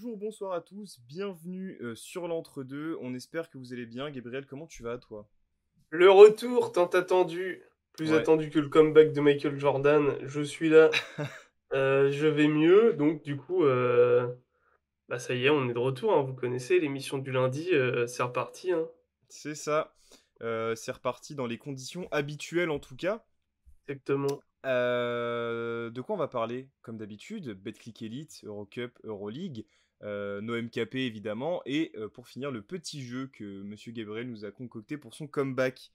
Bonjour, bonsoir à tous, bienvenue sur l'entre-deux. On espère que vous allez bien. Gabriel, comment tu vas toi? Le retour tant attendu, plus Ouais, attendu que le comeback de Michael Jordan, je suis là, je vais mieux, donc du coup, bah ça y est, on est de retour, hein, vous connaissez l'émission du lundi, c'est reparti, hein. c'est ça. C'est reparti dans les conditions habituelles en tout cas. Exactement. De quoi on va parler? Comme d'habitude, Betclic Elite, Eurocup, Euroleague, nos MKP évidemment, et pour finir le petit jeu que Monsieur Gabriel nous a concocté pour son comeback.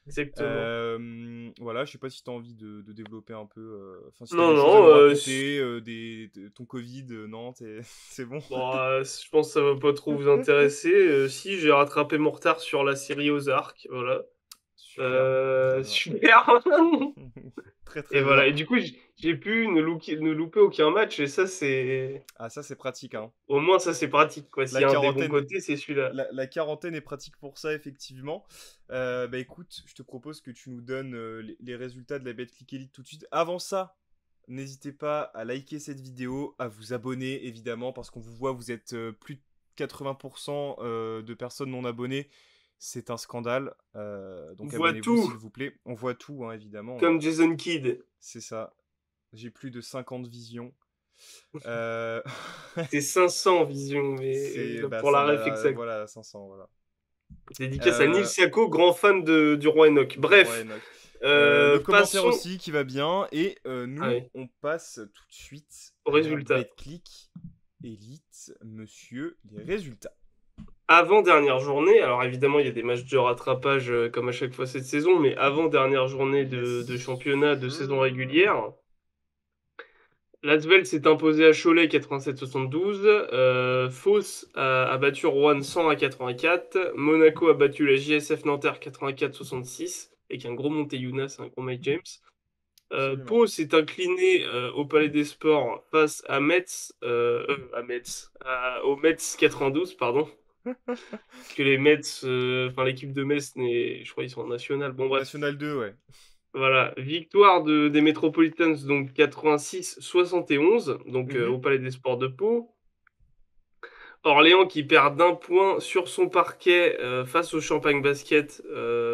Exactement. Voilà, je sais pas si tu as envie de développer un peu, enfin si tu as Non, des choses à non, nous raconter, ton Covid, non, c'est bon. bon, je pense que ça va pas trop vous intéresser. Si, j'ai rattrapé mon retard sur la série Ozark, voilà. Super, très bien. Super. Très Et très bien. voilà, et du coup, j'ai pu ne louper aucun match, et ça, c'est... Ah ça c'est pratique, hein. Au moins, ça, c'est pratique, quoi. S'il La y a un des bons quarantaine, côtés, c'est celui-là. la quarantaine est pratique pour ça effectivement. Bah écoute, je te propose que tu nous donnes les résultats de la Betclic Elite tout de suite. Avant ça, n'hésitez pas à liker cette vidéo, à vous abonner évidemment, parce qu'on vous voit, vous êtes plus de 80% de personnes non abonnées. C'est un scandale. On Donc voit abonnez-vous tout, s'il vous plaît. On voit tout, hein, évidemment, hein. comme Jason Kidd. C'est ça. J'ai plus de 50 visions. Euh, C'est 500 visions, mais c'est bah pour la ça ref bah exact. voilà 500 voilà. Dédicace à Neil Euh, Siako, grand fan du roi Enoch. du roi Bref, Enoch. Le commentaire passons aussi qui va bien et nous allez, on passe tout de suite au à la résultat. Betclic Elite, monsieur les résultats. Avant-dernière journée, alors évidemment, il y a des matchs de rattrapage comme à chaque fois cette saison, mais avant-dernière journée de Yes. championnat de saison Sir. régulière, L'Asvel s'est imposé à Cholet 87-72. Fos a battu Rouen 100 à 84. Monaco a battu la JSF Nanterre 84-66. Avec un gros Monte un gros Mike James. Absolument. Pau s'est incliné au Palais des Sports face à Metz, au Metz 92, pardon. Parce que les Mets, enfin l'équipe de Metz, je crois qu'ils sont en national. Bon bref, National 2, ouais. voilà, victoire des Metropolitans, donc 86-71, donc Mhm. au Palais des Sports de Pau. Orléans qui perd d'un point sur son parquet face au Champagne Basket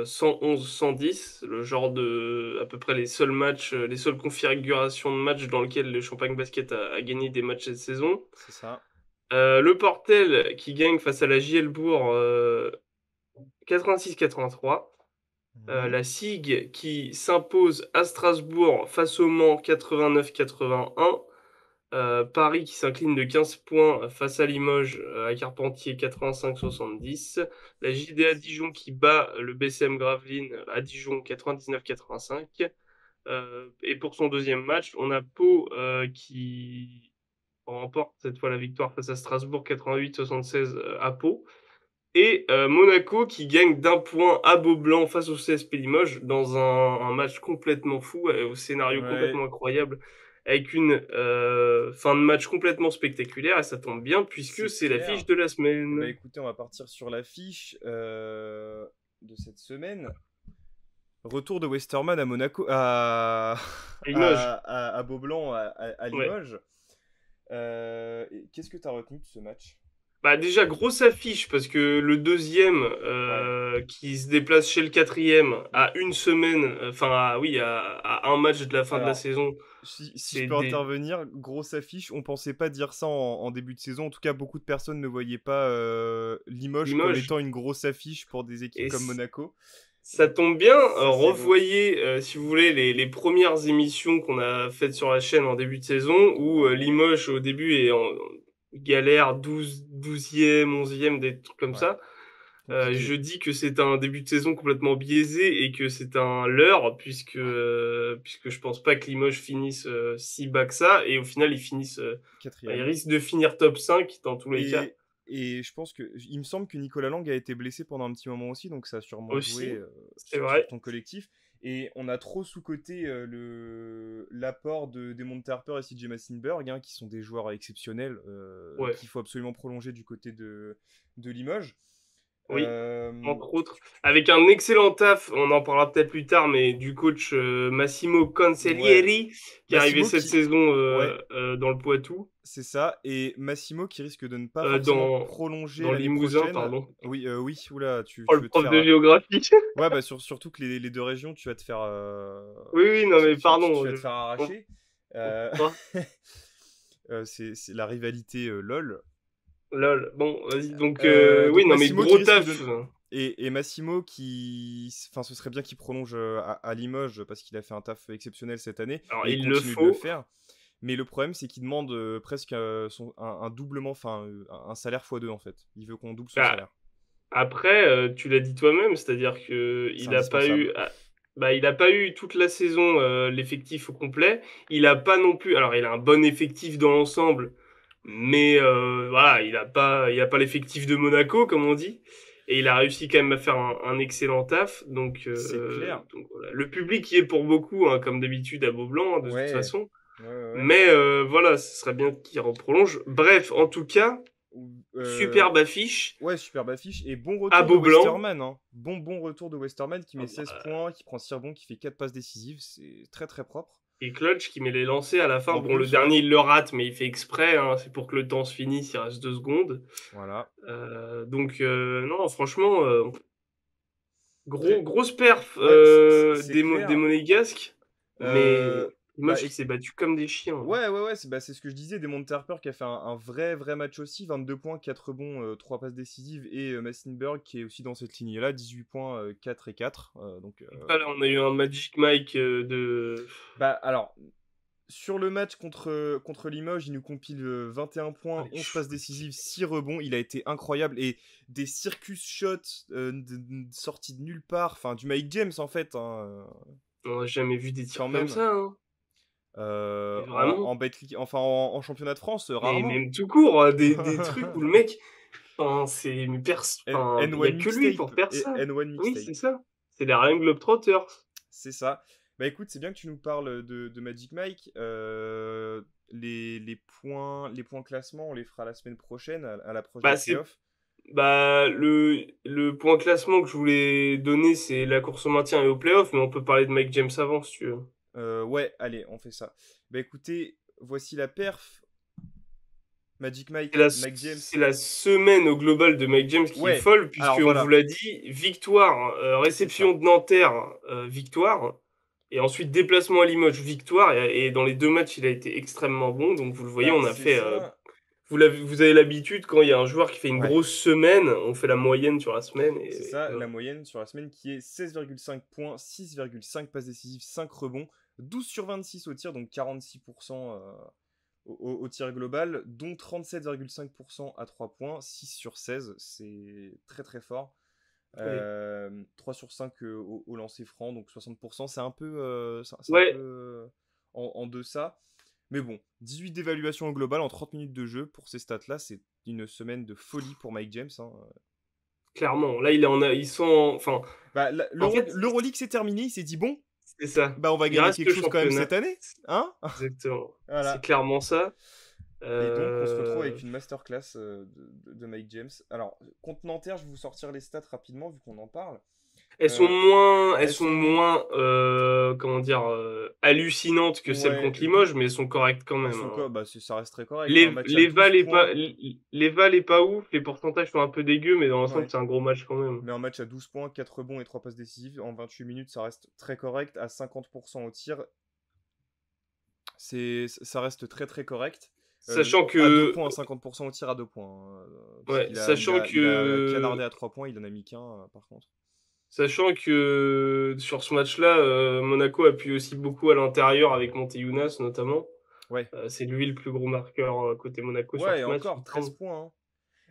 111-110, le genre de à peu près les seuls matchs, les seules configurations de matchs dans lesquelles le Champagne Basket a gagné des matchs cette saison. C'est ça. Le Portel qui gagne face à la JL Bourg 86-83. Mhm. La SIG qui s'impose à Strasbourg face au Mans 89-81. Paris qui s'incline de 15 points face à Limoges à Carpentier 85-70. La JDA Dijon qui bat le BCM Gravelines à Dijon 99-85. Et pour son deuxième match, on a Pau qui remporte cette fois la victoire face à Strasbourg 88-76 à Pau. Et Monaco qui gagne d'un point à Beaublanc face au CSP Limoges dans un match complètement fou, au scénario Ouais, complètement incroyable, avec une fin de match complètement spectaculaire, et ça tombe bien puisque c'est c'est l'affiche clair. de la Eh ben semaine. écoutez, on va partir sur l'affiche de cette semaine. Retour de Westerman à Monaco, À Limoges. à Beaublanc, à Ouais. Limoges. Qu'est-ce que tu as retenu de ce match? Bah déjà, grosse affiche, parce que le deuxième Ouais. qui se déplace chez le quatrième à une semaine, enfin oui, à un match de la fin de la Alors, saison, si je c'est peux des... intervenir, grosse affiche, on pensait pas dire ça en début de saison. En tout cas, beaucoup de personnes ne voyaient pas Limoges comme Limoges. étant une grosse affiche pour des équipes Et comme Monaco. ça tombe bien, Ça, c'est bon. revoyez, si vous voulez, les premières émissions qu'on a faites sur la chaîne en début de saison, où Ouais, Limoges, au début, est en galère 12e, 11e, des trucs comme ouais, ça. Je compliqué. dis que c'est un début de saison complètement biaisé et que c'est un leurre, puisque je pense pas que Limoges finisse si bas que ça, et au final, ils Quatrième. risquent de finir top 5 dans tous les cas. Et, et je pense que, il me semble que Nicolas Lang a été blessé pendant un petit moment aussi, donc ça a sûrement joué Aussi, c'est sur vrai. ton collectif. Et on a trop sous-coté l'apport de Desmond Harper et CJ Massenberg, hein, qui sont des joueurs exceptionnels Ouais. qu'il faut absolument prolonger du côté de Limoges. Oui, Euh, entre autres. Avec un excellent taf, on en parlera peut-être plus tard, mais du coach Massimo ouais, Cancellieri, qui est arrivé Massimo cette qui... saison Ouais, dans le Poitou, c'est ça. Et Massimo qui risque de ne pas forcément dans, prolonger dans le l'année Limousin, prochaine. pardon. Oui, oui, oula, Oh, tu le veux te prof faire... de géographie. Ouais, bah surtout que les deux régions, tu vas te faire... Oui, oui, non, mais Tu pardon. vas te faire On, arracher. on Euh, fera. c'est la rivalité LOL. Lol. Bon, vas-y. Donc, oui, Donc non, mais Massimo qui gros risque de... taf. Et Massimo qui... Enfin, ce serait bien qu'il prolonge à Limoges parce qu'il a fait un taf exceptionnel cette année. Alors, Et il il le continue de le faut. faire. Mais le problème, c'est qu'il demande presque un doublement, enfin un salaire x2 en fait. Il veut qu'on double son Bah, salaire. après, tu l'as dit toi-même, c'est-à-dire que C'est il a pas eu, indispensable. bah, il a pas eu toute la saison l'effectif au complet. Il a pas non plus. Alors, il a un bon effectif dans l'ensemble, mais voilà, il a pas l'effectif de Monaco, comme on dit. Et il a réussi quand même à faire un excellent taf. C'est clair. Donc voilà. Le public y est pour beaucoup, hein, comme d'habitude à Beaublanc, hein, de toute Ouais. façon. Ouais, ouais, ouais. Mais voilà, ce serait bien qu'il reprolonge. Bref, en tout cas, Ou- superbe affiche Ouais, superbe affiche. Et bon à retour de Beaublanc. Westerman. Hein. Bon retour de Westerman qui Ah met 16 bah, points, qui prend 6 rebonds, qui fait 4 passes décisives. C'est très très propre. et Clutch qui met les lancers à la fin. En Bon, le plus, ouais. dernier, il le rate, mais il fait exprès, hein. C'est pour que le temps se finisse, il reste 2 secondes. Voilà. Non, franchement, Très... grosse perf Ouais, c'est des clair. Monégasques. Mais Bah, Limoges qui s'est battu comme des chiens, hein. ouais, c'est ce que je disais. Desmond Harper qui a fait un vrai match aussi. 22 points, 4 rebonds, 3 passes décisives. Et Massenberg qui est aussi dans cette ligne-là. 18 points, 4 et 4. Après, là, on a eu un Magic Mike de... Bah, alors, sur le match contre Limoges, il nous compile 21 points, Allez, 11 passes décisives, 6 rebonds. Il a été incroyable. Et des circus shots sortis de nulle part. Enfin, du Mike James en fait. Hein, on n'a jamais vu des quand tirs comme même. ça, hein. Mais vraiment. Enfin, en championnat de France, Mais rarement. même tout court, des trucs où le mec... Enfin, enfin, il y a N1 que lui pour Mixtape. faire Et ça. N1 Oui, Mixtape. c'est ça. C'est les Harlem Globetrotters. C'est ça. Bah écoute, c'est bien que tu nous parles de Magic Mike. Les points classement, on les fera la semaine prochaine, à l'approche des Bah, c'est, playoffs. le point classement que je voulais donner, c'est la course au maintien et au playoff, mais on peut parler de Mike James avant, si tu veux. Ouais, allez, on fait ça. Bah écoutez, voici la perf. Magic Mike, Mike James. C'est la semaine au global de Mike James qui est Ouais, folle, alors puisqu'on vous voilà, l'a dit, victoire, c'est réception ça. de Nanterre, victoire, et ensuite déplacement à Limoges, victoire, et dans les 2 matchs, il a été extrêmement bon, donc vous le voyez, Bah on a c'est fait ça. vous avez l'habitude, quand il y a un joueur qui fait une Ouais. grosse semaine, on fait la moyenne sur la semaine. C'est Et ça, la voilà. moyenne sur la semaine qui est 16,5 points, 6,5 passes décisives, 5 rebonds, 12 sur 26 au tir, donc 46% au tir global, dont 37,5% à 3 points, 6 sur 16, c'est très très fort. Oui. 3 sur 5 au lancer franc, donc 60%, c'est un peu Ouais, en deçà. Mais bon, 18 d'évaluation au global en 30 minutes de jeu pour ces stats-là, c'est une semaine de folie pour Mike James. Hein. clairement. Là, ils sont, enfin, Bah, en fait, l'Euroleague c'est terminé, il s'est dit bon, c'est ça. bah on va Il gagner reste quelque le chose quand même championnat. cette année, hein. Exactement. C'est Voilà. clairement ça. Et donc on se retrouve Euh, avec une masterclass de Mike James. Alors, contre Nanterre, je vais vous sortir les stats rapidement vu qu'on en parle. Euh, elles elles sont sont... moins, comment dire, hallucinantes que celles Ouais, contre Limoges, mais elles sont correctes quand elles même, sont hein. quoi? Bah ça reste très correct. Un match à Les 12 Val est pas, points. les Val est pas ouf, les pourcentages sont un peu dégueux, mais dans l'ensemble, Ouais. c'est un gros match quand même. Mais un match à 12 points, 4 rebonds et 3 passes décisives en 28 minutes, ça reste très correct. À 50% au tir, ça reste très très correct. Sachant À 2 que, points, 50% au tir à 2 points. Parce ouais, il a canardé à 3 points, il en a mis qu'un par contre. sachant que sur ce match-là, Monaco appuie aussi beaucoup à l'intérieur avec Monteyounas notamment. Ouais. C'est lui le plus gros marqueur côté Monaco sur Ouais, et ce match, il encore, me 13 semble. points. Hein.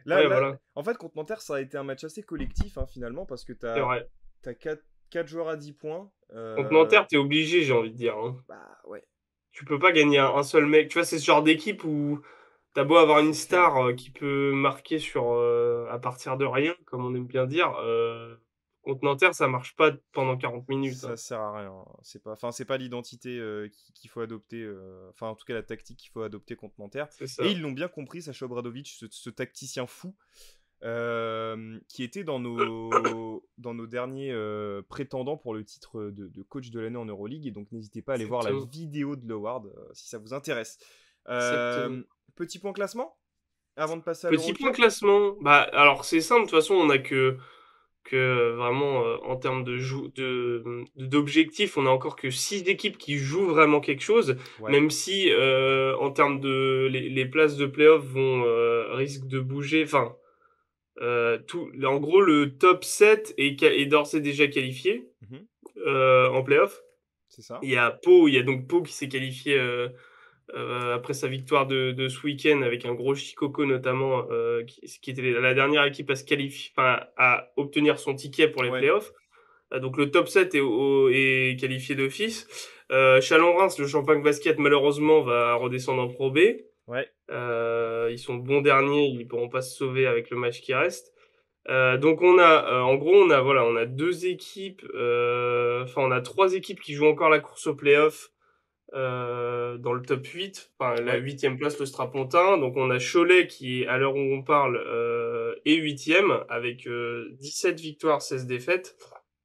Ouais, voilà, En fait, contre Nanterre, ça a été un match assez collectif hein, finalement, parce que c'est vrai. t'as 4 joueurs à 10 points. Contre Nanterre, t'es obligé, j'ai envie de dire, hein. Bah ouais, Tu peux pas gagner un seul mec. Tu vois, c'est ce genre d'équipe où t'as beau avoir une c'est clair. star qui peut marquer à partir de rien, comme on aime bien dire. Contre Nanterre, ça marche pas pendant 40 minutes, Ça hein. sert à rien. C'est pas l'identité qu'il faut adopter. Enfin, en tout cas, la tactique qu'il faut adopter contre Nanterre. C'est Et ça. ils l'ont bien compris, Sacha Obradovic, ce tacticien fou. qui était dans nos derniers prétendants pour le titre de coach de l'année en Euroleague. Et donc, n'hésitez pas à aller voir la Exactement. vidéo de l'award si ça vous intéresse. Exactement. Petit point classement avant de passer à Petit point l'Eurocup. classement. Bah, alors c'est simple, de toute façon, on a que vraiment en termes d'objectifs, on a encore que 6 équipes qui jouent vraiment quelque chose, Ouais. même si en termes de les places de playoff vont risquent de bouger. Enfin, en gros, le top 7 est d'ores et déjà qualifié Mhm. en playoff. C'est ça. Il y a donc Pau qui s'est qualifié après sa victoire de ce week-end avec un gros Shikoku notamment, qui était la dernière équipe à se qualifier, enfin à obtenir son ticket pour les Ouais. playoffs. Donc le top 7 est qualifié d'office. Chalon-Reims, le Champagne Basket, malheureusement, va redescendre en Pro B. Ouais. Ils sont bons derniers, ils pourront pas se sauver avec le match qui reste. Donc on a, en gros, on a deux équipes, enfin on a trois équipes qui jouent encore la course au playoff dans le top 8, enfin la Ouais. huitième place, le Strapontin. Donc on a Cholet qui, à l'heure où on parle, est huitième avec 17 victoires, 16 défaites.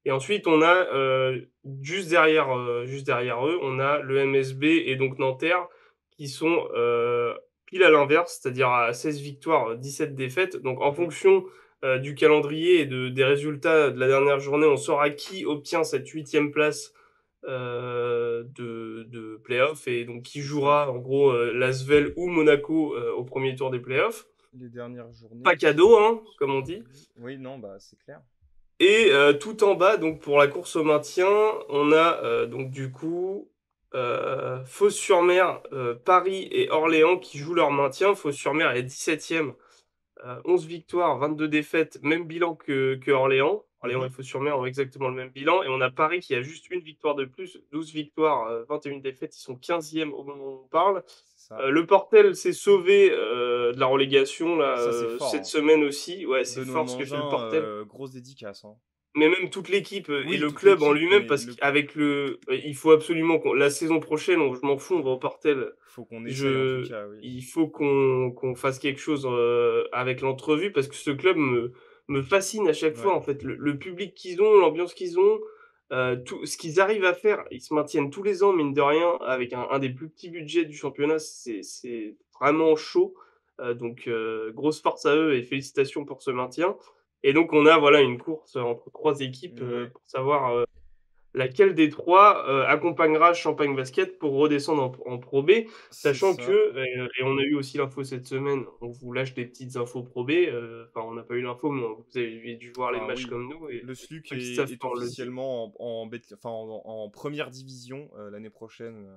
Et ensuite on a juste derrière eux, on a le MSB et donc Nanterre qui sont pile à l'inverse, c'est-à-dire à 16 victoires, 17 défaites. Donc en Mhm. fonction du calendrier et des résultats de la dernière journée, on saura qui obtient cette huitième place de playoffs et donc qui C'est ça. jouera en gros l'Asvel ou Monaco au premier tour des playoffs. Les dernières journées Pas qui cadeau, hein, comme on se dit. jouent. Oui, non, bah c'est clair. Et tout en bas, donc pour la course au maintien, on a donc du coup Fos-sur-Mer, Paris et Orléans qui jouent leur maintien. Fos-sur-Mer est 17e, 11 victoires, 22 défaites, même bilan que Orléans. Orléans et Mhm. Fos-sur-Mer ont exactement le même bilan. Et on a Paris qui a juste une victoire de plus, 12 victoires, 21 défaites. Ils sont 15e au moment où on parle. C'est ça. Le Portel s'est sauvé de la relégation là, Ça, c'est fort, cette hein. semaine aussi. Ouais, c'est Benoît fort ce que fait le Mangin, Portel. grosse dédicace, hein. Mais même toute l'équipe et Oui, le toute club en l'équipe, lui-même, mais parce qu'avec il faut absolument la saison prochaine, je m'en fous, on va au Portel. faut qu'on essaye en tout cas, oui. Il faut qu'on fasse quelque chose avec l'entrevue parce que ce club me fascine à chaque Ouais. fois en fait. Le public qu'ils ont, l'ambiance qu'ils ont, tout ce qu'ils arrivent à faire, ils se maintiennent tous les ans mine de rien avec un des plus petits budgets du championnat. C'est vraiment chaud. Donc grosse force à eux et félicitations pour ce maintien. Et donc on a voilà une course entre trois équipes Ouais, pour savoir laquelle des trois accompagnera Champagne Basket pour redescendre en Pro B, c'est sachant que, ça. et on a eu aussi l'info cette semaine, on vous lâche des petites infos Pro B, enfin on n'a pas eu l'info, mais vous avez dû voir les Enfin, matchs oui. comme nous, et Le pour SLUC ceux qui savent est pas, on le dit. officiellement enfin, en première division l'année prochaine.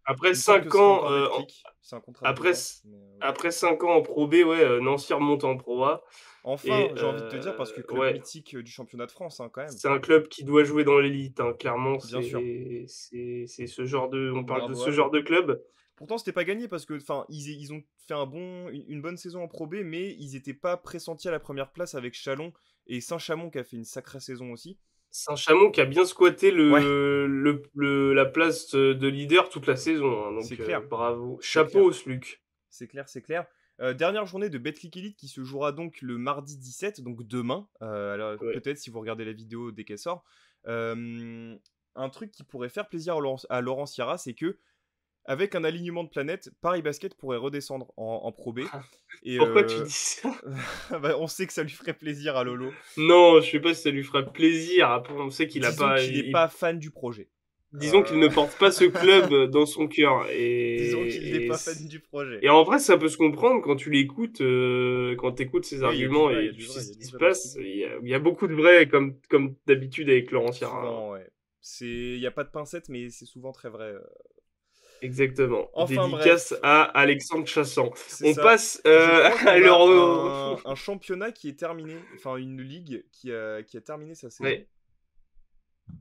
Après Il me semble que 5 c'est pas ans, encore Betclic, c'est un contrat de après, 2 ans. Mais, oui. après 5 ans en Pro B, ouais, Nancy remonte en Pro A, Enfin, et j'ai envie de te dire, parce que club ouais, mythique du championnat de France, hein, quand même. c'est un club qui doit jouer dans l'élite, hein, clairement, Bien sûr. c'est ce genre on parle de Bravo ce à genre eux. de club. Pourtant, c'était pas gagné parce que, enfin, ils ont fait une bonne saison en Pro B, mais ils étaient pas pressentis à la première place avec Chalon et Saint-Chamond qui a fait une sacrée saison aussi. Saint-Chamond qui a bien squatté Ouais, la place de leader toute la saison, hein, c'est donc clair, bravo. c'est clair, Chapeau, ce Luc. c'est clair, c'est clair. Dernière journée de Betclic Elite qui se jouera donc le mardi 17, donc demain. Alors Ouais. peut-être si vous regardez la vidéo dès qu'elle sort. Un truc qui pourrait faire plaisir à Laurent Sierra, c'est que avec un alignement de planètes, Paris Basket pourrait redescendre en Pro B. Et Pourquoi tu dis ça? bah, on sait que ça lui ferait plaisir à Lolo. Non, je sais pas si ça lui fera plaisir. Après, on sait qu'il a Disons pas. qu'il n'est pas fan du projet. Disons qu'il ne porte pas ce club dans son cœur. Disons qu'il n'est pas fan du projet. Et en vrai, ça peut se comprendre quand tu l'écoutes, quand tu écoutes ses Oui, il y a du arguments vrai, il y et a du tu sais vrai, il y ce a du qui se vrai dans ce qu'il passe. dit. Il y a beaucoup de vrai, comme d'habitude avec Laurent Sierra, hein. Souvent, ouais. Il n'y a pas de pincettes, mais c'est souvent très vrai. Exactement. Enfin Dédicace bref, à Alexandre Chassant. c'est On ça. passe Je crois à qu'on a l'Euro. un championnat qui est terminé, enfin une ligue qui a terminé sa saison. Ouais,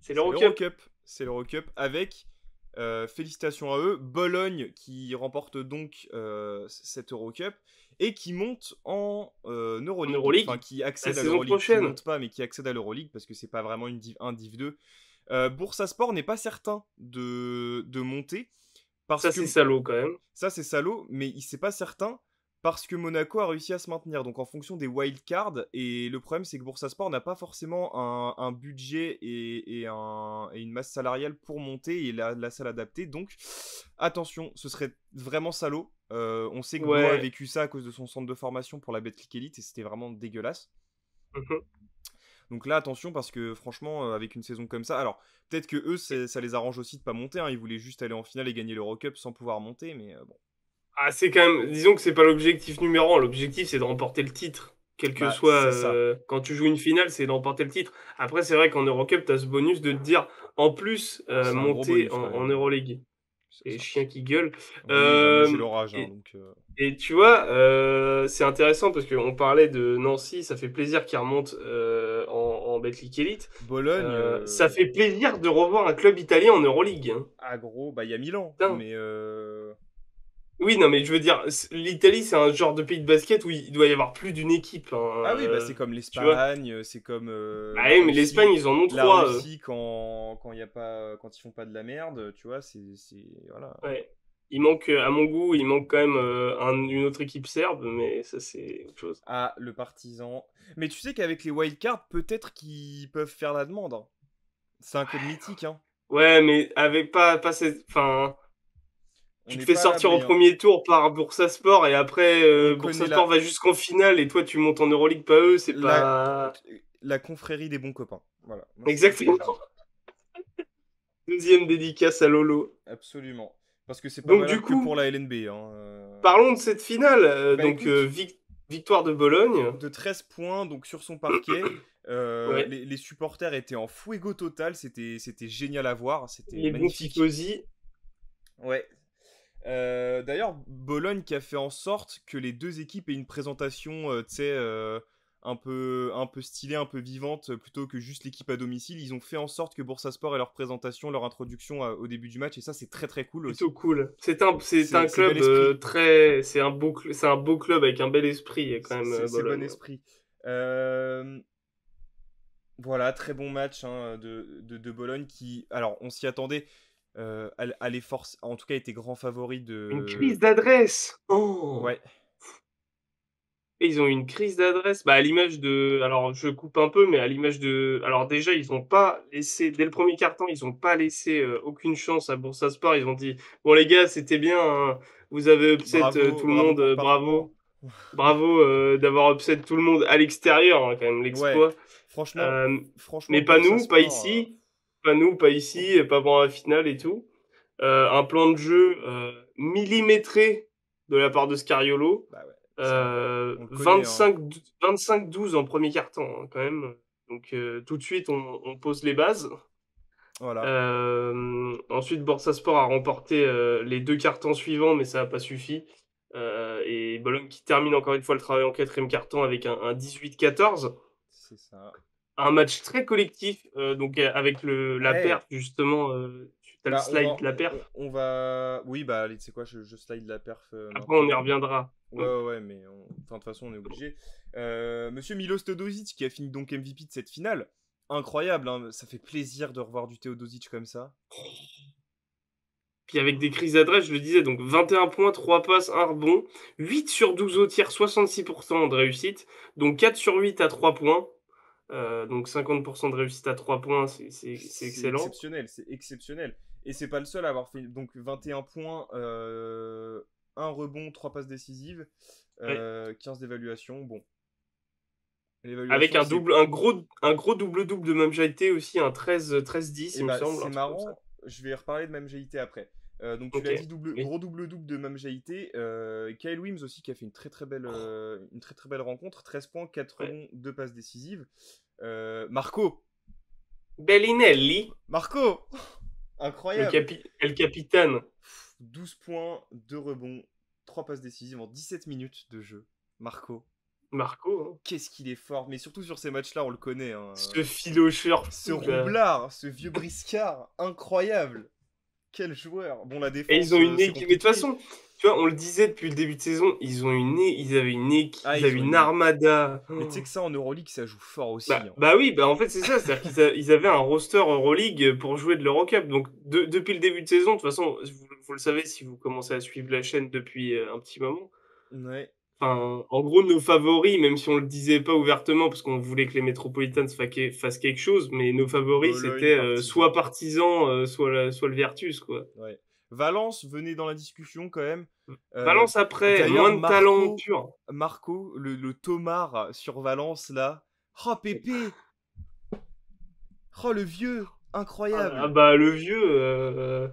c'est C'est l'Eurocup. l'Eurocup. C'est l'Eurocup avec, félicitations à eux, Bologne qui remporte donc cette Eurocup et qui monte en En Euroleague, enfin Euroleague, qui la accède à saison l'Euroleague, qui prochaine. monte pas mais qui accède à l'Euroleague parce que c'est pas vraiment un Div 2. Bursaspor n'est pas certain de monter parce Ça, que c'est salaud quand même. ça c'est salaud, mais il c'est pas certain parce que Monaco a réussi à se maintenir. Donc en fonction des wildcards, et le problème c'est que Bursaspor n'a pas forcément un budget et une masse salariale pour monter et la salle adaptée. Donc attention, ce serait vraiment salaud. On sait que Bo a Ouais. vécu ça à cause de son centre de formation pour la Betclic Elite et c'était vraiment dégueulasse. Mhm. Donc là, attention, parce que franchement, avec une saison comme ça, alors peut-être que eux, ça les arrange aussi de pas monter. Hein, ils voulaient juste aller en finale et gagner l'Eurocup sans pouvoir monter, mais bon. Ah, c'est quand même, disons que c'est pas l'objectif numéro 1. L'objectif, c'est de remporter le titre. Quel que Bah, soit, c'est ça. quand tu joues une finale, c'est de remporter le titre. Après, c'est vrai qu'en Eurocup, tu as ce bonus de te dire, en plus, C'est un gros monter bonus quand en même. Euroleague. C'est Et ça. chien qui gueule. Oui, bah moi j'ai Euh, l'orage, hein, et, donc. et tu vois, c'est intéressant parce qu'on parlait de Nancy, ça fait plaisir qu'ils remontent en Betclic Elite. Bologne, Ça fait plaisir de revoir un club italien en Euroleague, hein. gros, bah il y a Milan, Putain. mais Oui, non, mais je veux dire, l'Italie, c'est un genre de pays de basket où il doit y avoir plus d'une équipe, hein, ah oui, bah c'est comme tu vois. l'Espagne, c'est comme Bah oui, mais l'Espagne, ils en ont La trois. Russie quand y a pas, quand ils font pas de la merde, tu vois, voilà. Ouais. Il manque, à mon goût, il manque quand même une autre équipe serbe, mais ça, c'est autre chose. Ah, le Partizan. Mais tu sais qu'avec les wildcards, peut-être qu'ils peuvent faire la demande, hein. C'est un club mythique, hein. Ouais, mais avec pas cette. Enfin, On tu te n'est fais pas à sortir au l'abri, hein. premier tour par Bursaspor et après, On connaît Bursaspor va jusqu'en finale et toi, tu montes en Euroleague, pas eux, c'est la, pas. la confrérie des bons copains. Voilà, moi c'est tout ce que Exactement. je dis. Deuxième dédicace à Lolo. Absolument. Parce que c'est pas Donc, du valable que pour coup, la LNB, hein. parlons de cette finale. Bah écoute, Victoire de Bologne. de 13 points donc sur son parquet. Ouais. Les supporters étaient en fuego total, c'était génial à voir, c'était Les bons magnifique. tifosi. Ouais. D'ailleurs, Bologne qui a fait en sorte que les deux équipes aient une présentation, tu sais, un peu stylée, un peu vivante, plutôt que juste l'équipe à domicile. Ils ont fait en sorte que Bursaspor ait leur présentation, leur introduction au début du match, et ça, c'est très très cool Plutôt aussi. cool. C'est un C'est bel club esprit. très. C'est un beau club avec un bel esprit, quand même, C'est bon Bologne. esprit. Euh, Voilà, très bon match, hein, de Bologne qui, alors on s'y attendait, allait force, en tout cas était grand favori Une de... crise d'adresse. Oh! Ouais, Et ils ont eu une crise d'adresse. Bah, à l'image de. Alors, je coupe un peu, mais à l'image de. Alors, déjà, ils ont pas laissé. Dès le premier quart-temps, ils ont pas laissé aucune chance à Bursaspor. Ils ont dit, bon, les gars, c'était bien, hein. Vous avez upset bravo, tout le bravo monde. pour le parcours. Bravo. Bravo d'avoir upset tout le monde à l'extérieur, hein, quand même, Ouais, l'exploit. franchement, Euh, franchement mais pas nous, pas Bursaspor, ici. Pas nous, pas ici, et pas avant la finale et tout. Un plan de jeu millimétré de la part de Scariolo. bah ouais, ça, on le connaît, hein. 25-12 en premier quart-temps, hein, quand même. Donc tout de suite, on pose les bases. Voilà. Ensuite, Bursaspor a remporté les deux cartons suivants, mais ça n'a pas suffi. Et Bologne qui termine encore une fois le travail en quatrième carton avec un 18-14. C'est ça. Un match très collectif, donc avec la Eh, perf, justement. Tu as le bah slide de la perf. on va... Oui, bah allez, tu sais quoi, je slide la perf Après, on y maintenant. reviendra. Ouais, ouais, ouais, mais enfin, de toute façon, on est obligé. Monsieur Milos Teodosic qui a fini donc MVP de cette finale. Incroyable, hein, ça fait plaisir de revoir du Teodosic comme ça. Puis avec des crises d'adresse, je le disais, donc 21 points, 3 passes, 1 rebond, 8 sur 12 au tir, 66% de réussite, donc 4 sur 8 à 3 points, donc 50% de réussite à 3 points, c'est C'est excellent. exceptionnel, c'est exceptionnel. Et c'est pas le seul à avoir fait donc 21 points, 1 rebond, 3 passes décisives, Ouais. 15 d'évaluation. Bon, Avec l'évaluation c'est... un gros double-double de Mamjaité aussi, un 13-10, Eh il me bah semble, un c'est truc comme ça. marrant, je vais reparler de Mamjaïté après. Donc tu Ok. l'as dit, Oui. gros double-double de Mamjaïté. Kyle Wims aussi qui a fait une très très belle rencontre. 13 points, 4 Ouais. rebonds, 2 passes décisives. Marco Bellinelli, Marco Incroyable El Capitan. 12 points, 2 rebonds, 3 passes décisives en 17 minutes de jeu. Marco, Marco, hein. qu'est-ce qu'il est fort. Mais surtout sur ces matchs-là, on le connaît, hein. Ce filocheur Ce fou, là. roublard, ce vieux briscard, incroyable. Quel joueur. Bon, la Et ils défense, ont une c'est équipe. Mais de toute compliqué. façon, tu vois, on le disait depuis le début de saison, ils avaient une équipe, Ah, ils ils avaient ont une une... armada. Mais tu sais Oh. que ça, en Euroleague, ça joue fort aussi, hein. Bah oui, bah en fait, c'est ça. C'est-à-dire ils avaient un roster Euroleague pour jouer de l'Eurocup. Donc, depuis le début de saison, de toute façon, vous le savez si vous commencez à suivre la chaîne depuis un petit moment. Ouais. enfin, en gros, nos favoris, même si on le disait pas ouvertement, parce qu'on voulait que les Metropolitans fassent quelque chose, mais nos favoris, Bologne, c'était soit Partizan. Partizan, soit le Virtus, quoi. Ouais. Valence venait dans la discussion quand même. Valence après, D'ailleurs, moins de talent pur. Marco, le Tomar sur Valence là. Oh Pépé. Oh le vieux. Ah Incroyable. bah le vieux,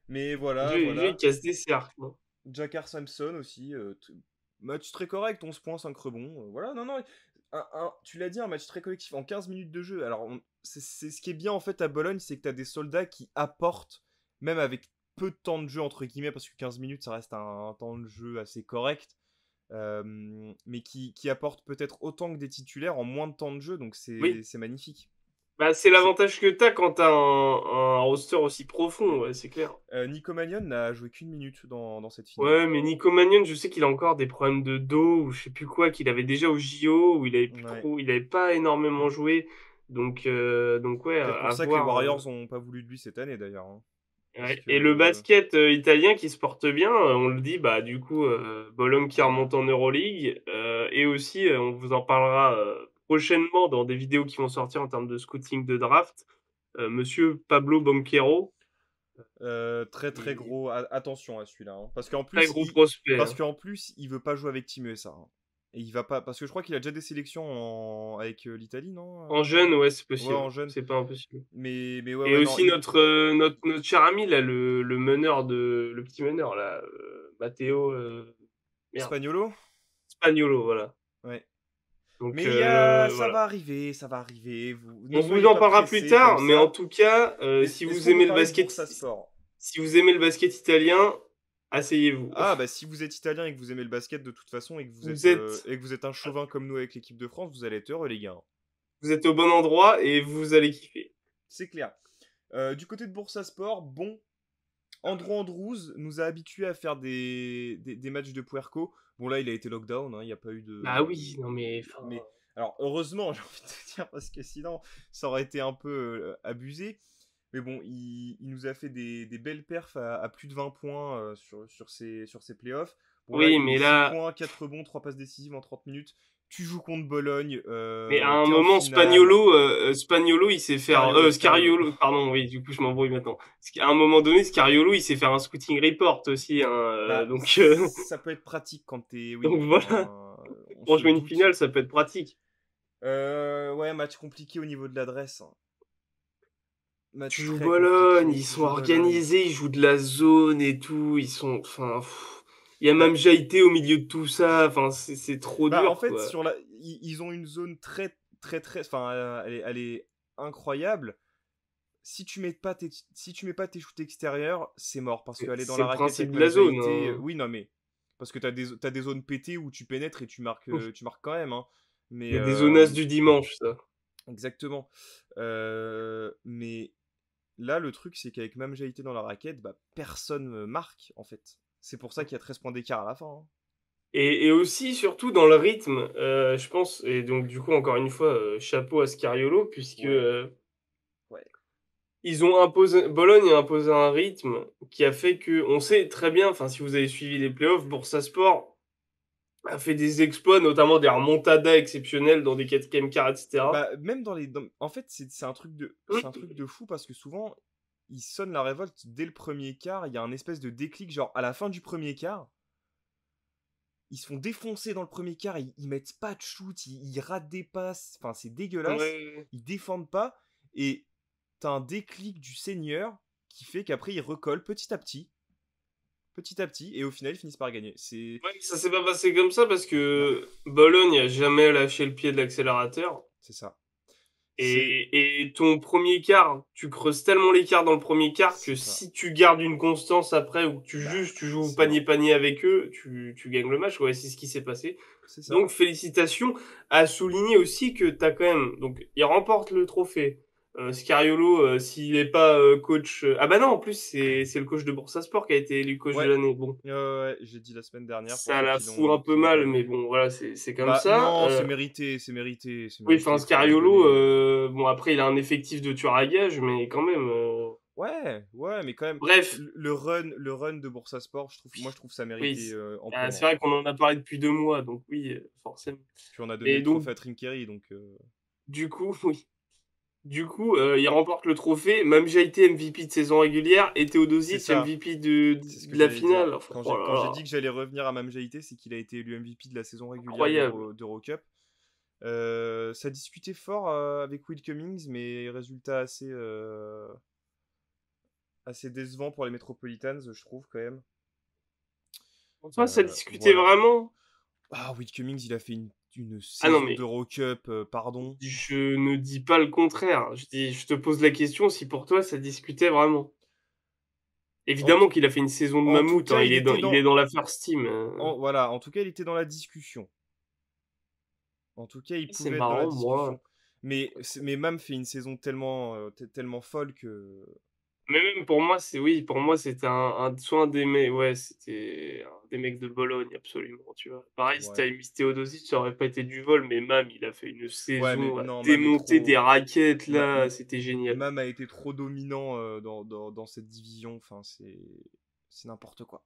Mais le voilà, vieux, il voilà. casse des cercles, hein. Jakar Samson aussi. Match très correct, 11 points, 5 rebonds. Voilà, non, non. Tu l'as dit, un match très collectif en 15 minutes de jeu. Alors, c'est ce qui est bien en fait à Bologne, c'est que tu as des soldats qui apportent, même avec peu de temps de jeu, entre guillemets, parce que 15 minutes, ça reste un temps de jeu assez correct, mais qui apportent peut-être autant que des titulaires en moins de temps de jeu, donc Oui, c'est magnifique. bah c'est C'est- l'avantage que t'as quand t'as un roster aussi profond, ouais, c'est clair. Nico Mannion n'a joué qu'une minute dans cette finale. Ouais, mais Nico Magnon, je sais qu'il a encore des problèmes de dos ou je sais plus quoi, qu'il avait déjà au JO où Ouais. il avait pas énormément joué. Donc ouais, Peut-être pour à ça que les voir. Warriors ont pas voulu de lui cette année d'ailleurs, hein. Parce Ouais. Et le que basket italien qui se porte bien, on le dit, bah du coup, Bologne qui remonte en Euroleague, et aussi, on vous en parlera prochainement dans des vidéos qui vont sortir en termes de scouting de draft. Monsieur Pablo Banchero, très très et gros. Attention à celui-là, hein. très gros prospect, Parce hein. qu'en plus, il veut pas jouer avec Team USA, hein. Et il va pas. Parce que je crois qu'il a déjà des sélections avec l'Italie, non En jeune, ouais, c'est Ouais, possible. en jeune. C'est pas impossible. Mais ouais, Et ouais, non. aussi notre cher ami là, le petit meneur là, Matteo, merde, Spagnolo. Spaniolo, voilà. Ouais. Donc Mais ça voilà. va arriver, ça va arriver. Ne On vous soyez en pas parlera plus pressés comme tard, mais en ça. tout cas, Est-ce qu'on peut parler de Boursa Sport? si vous aimez le basket italien, asseyez-vous. Ah bah si vous êtes italien et que vous aimez le basket de toute façon Vous êtes et que vous êtes un chauvin comme nous avec l'équipe de France, vous allez être heureux les gars, hein. vous êtes au bon endroit et vous allez kiffer. C'est clair. Du côté de Boursa Sport, bon, Andrew Andrews nous a habitués à faire des matchs de Puerco. Bon, là, il a été lockdown, hein, il n'y a pas eu Bah de. oui, non mais enfin, Mais, alors, heureusement, j'ai envie de te dire, parce que sinon, ça aurait été un peu abusé. Mais bon, il nous a fait des belles perfs à plus de 20 points sur ses playoffs. Bon, là, oui, il met mais 6 là, points, 4 rebonds, 3 passes décisives en 30 minutes. Tu joues contre Bologne, mais à un t'es en moment, finale. Spaniolo, il s'est faire, Scariolo. Scariolo, pardon, oui, du coup, je m'embrouille maintenant. À un moment donné, Scariolo, il s'est faire un scouting report aussi, hein, Bah, donc, ça peut être pratique quand t'es. Oui, donc voilà. enfin, on Pour se jouer une doute. finale, ça peut être pratique. Ouais, match compliqué au niveau de l'adresse, hein. Tu Match joues très Bologne, compliqué. ils Tu sont joues Bologne. organisés, ils jouent de la zone et tout, ils sont, enfin, il y a même Jaïté au milieu de tout ça, enfin, c'est trop Bah, en dur, fait, quoi. ils ont une zone très, très, très. Enfin, elle est incroyable. Si tu mets pas tes shoots extérieurs, c'est mort. Parce qu'aller dans C'est la le raquette principe avec de la même zone, Jaïté. hein. Oui, non, mais. Parce que t'as des zones pétées où tu pénètres et tu marques quand même, hein. Mais. Mais des zonas du dimanche, ça. Exactement. Mais là, le truc, c'est qu'avec même Jaïté dans la raquette, bah, personne marque, en fait. C'est pour ça qu'il y a 13 points d'écart à la fin, hein. Et aussi, surtout dans le rythme, je pense, et donc du coup, encore une fois, chapeau à Scariolo, puisque Ouais, ouais. Bologne a imposé un rythme qui a fait que, on sait très bien, enfin, si vous avez suivi les playoffs, Bursaspor a fait des exploits, notamment des remontadas exceptionnelles dans des quatrièmes quarts, etc. Bah, même en fait, c'est un truc de fou parce que souvent, ils sonnent la révolte dès le premier quart. Il y a un espèce de déclic, genre à la fin du premier quart. Ils se font défoncer dans le premier quart, ils mettent pas de shoot, ils ratent des passes. Enfin, c'est dégueulasse. Ouais. Ils défendent pas. Et t'as un déclic du seigneur qui fait qu'après, ils recollent petit à petit, et au final, ils finissent par gagner. Ouais, ça s'est pas passé comme ça parce que Bologne a jamais lâché le pied de l'accélérateur. C'est ça. C'est Et ton premier quart, tu creuses tellement l'écart dans le premier quart que c'est ça. si tu gardes une constance après ou que Bah, tu joues c'est mort. panier-panier avec eux, tu gagnes le match. Ouais, c'est ce qui s'est passé. C'est Donc ça. félicitations. À souligner aussi que t'as quand même, donc il remporte le trophée. Scariolo, s'il est pas coach, ah bah non, en plus c'est le coach de Bursaspor qui a été élu coach de Ouais. l'année. Bon, Ouais, j'ai dit la semaine dernière pour ça ceux la fout un peu qui l'ont pas mal, mais vu. bon voilà, c'est comme Bah ça. non, c'est mérité, c'est mérité, c'est Oui, enfin mérité, faut lui Scariolo, donner. bon après il a un effectif de tueur à gages, mais quand même. Ouais, ouais, mais quand même, Bref, le run de Bursaspor, je trouve ça oui, méritait c'est amplement. vrai qu'on en a parlé depuis 2 mois, donc oui, forcément. Puis on a donné Mais le donc, trophée à Trinqueri, donc du coup, oui. Du coup, il remporte le trophée. Mamja été MVP de saison régulière et c'est Teodosic ça, MVP c'est ce que de la j'allais dire. finale. Enfin, Quand oh j'ai là quand j'ai là, dit que j'allais revenir à Mamjaïté, c'est qu'il a été élu MVP de la saison régulière incroyable. d'Eurocup. Ça discutait fort avec Will Cummings, mais résultat assez décevant pour les Metropolitans, je trouve quand même. Enfin, ça discutait Voilà. vraiment. Ah, Will Cummings, il a fait une Ah non, saison mais d'Eurocup, pardon. je ne dis pas le contraire. Je te pose la question si pour toi ça discutait vraiment. En, Évidemment qu'il a fait une saison de en tout mammouth, hein, cas, il était il est dans la first team. voilà, en tout cas, il était dans la discussion. En tout cas, il C'est pouvait être dans la marrant, moi. discussion. Mais Mam fait une saison tellement folle que. Mais même pour moi, pour moi, c'était soit un des mecs, ouais, c'était un des mecs de Bologne, absolument, tu vois. Pareil, si Ouais. t'avais mis Teodosic, ça aurait pas été du vol, mais Mam, il a fait une Ouais, mais saison à non, Mam est démonter des trop. raquettes, Ma- là, M- c'était génial. Mam a été trop dominant dans cette division. Enfin, c'est n'importe quoi.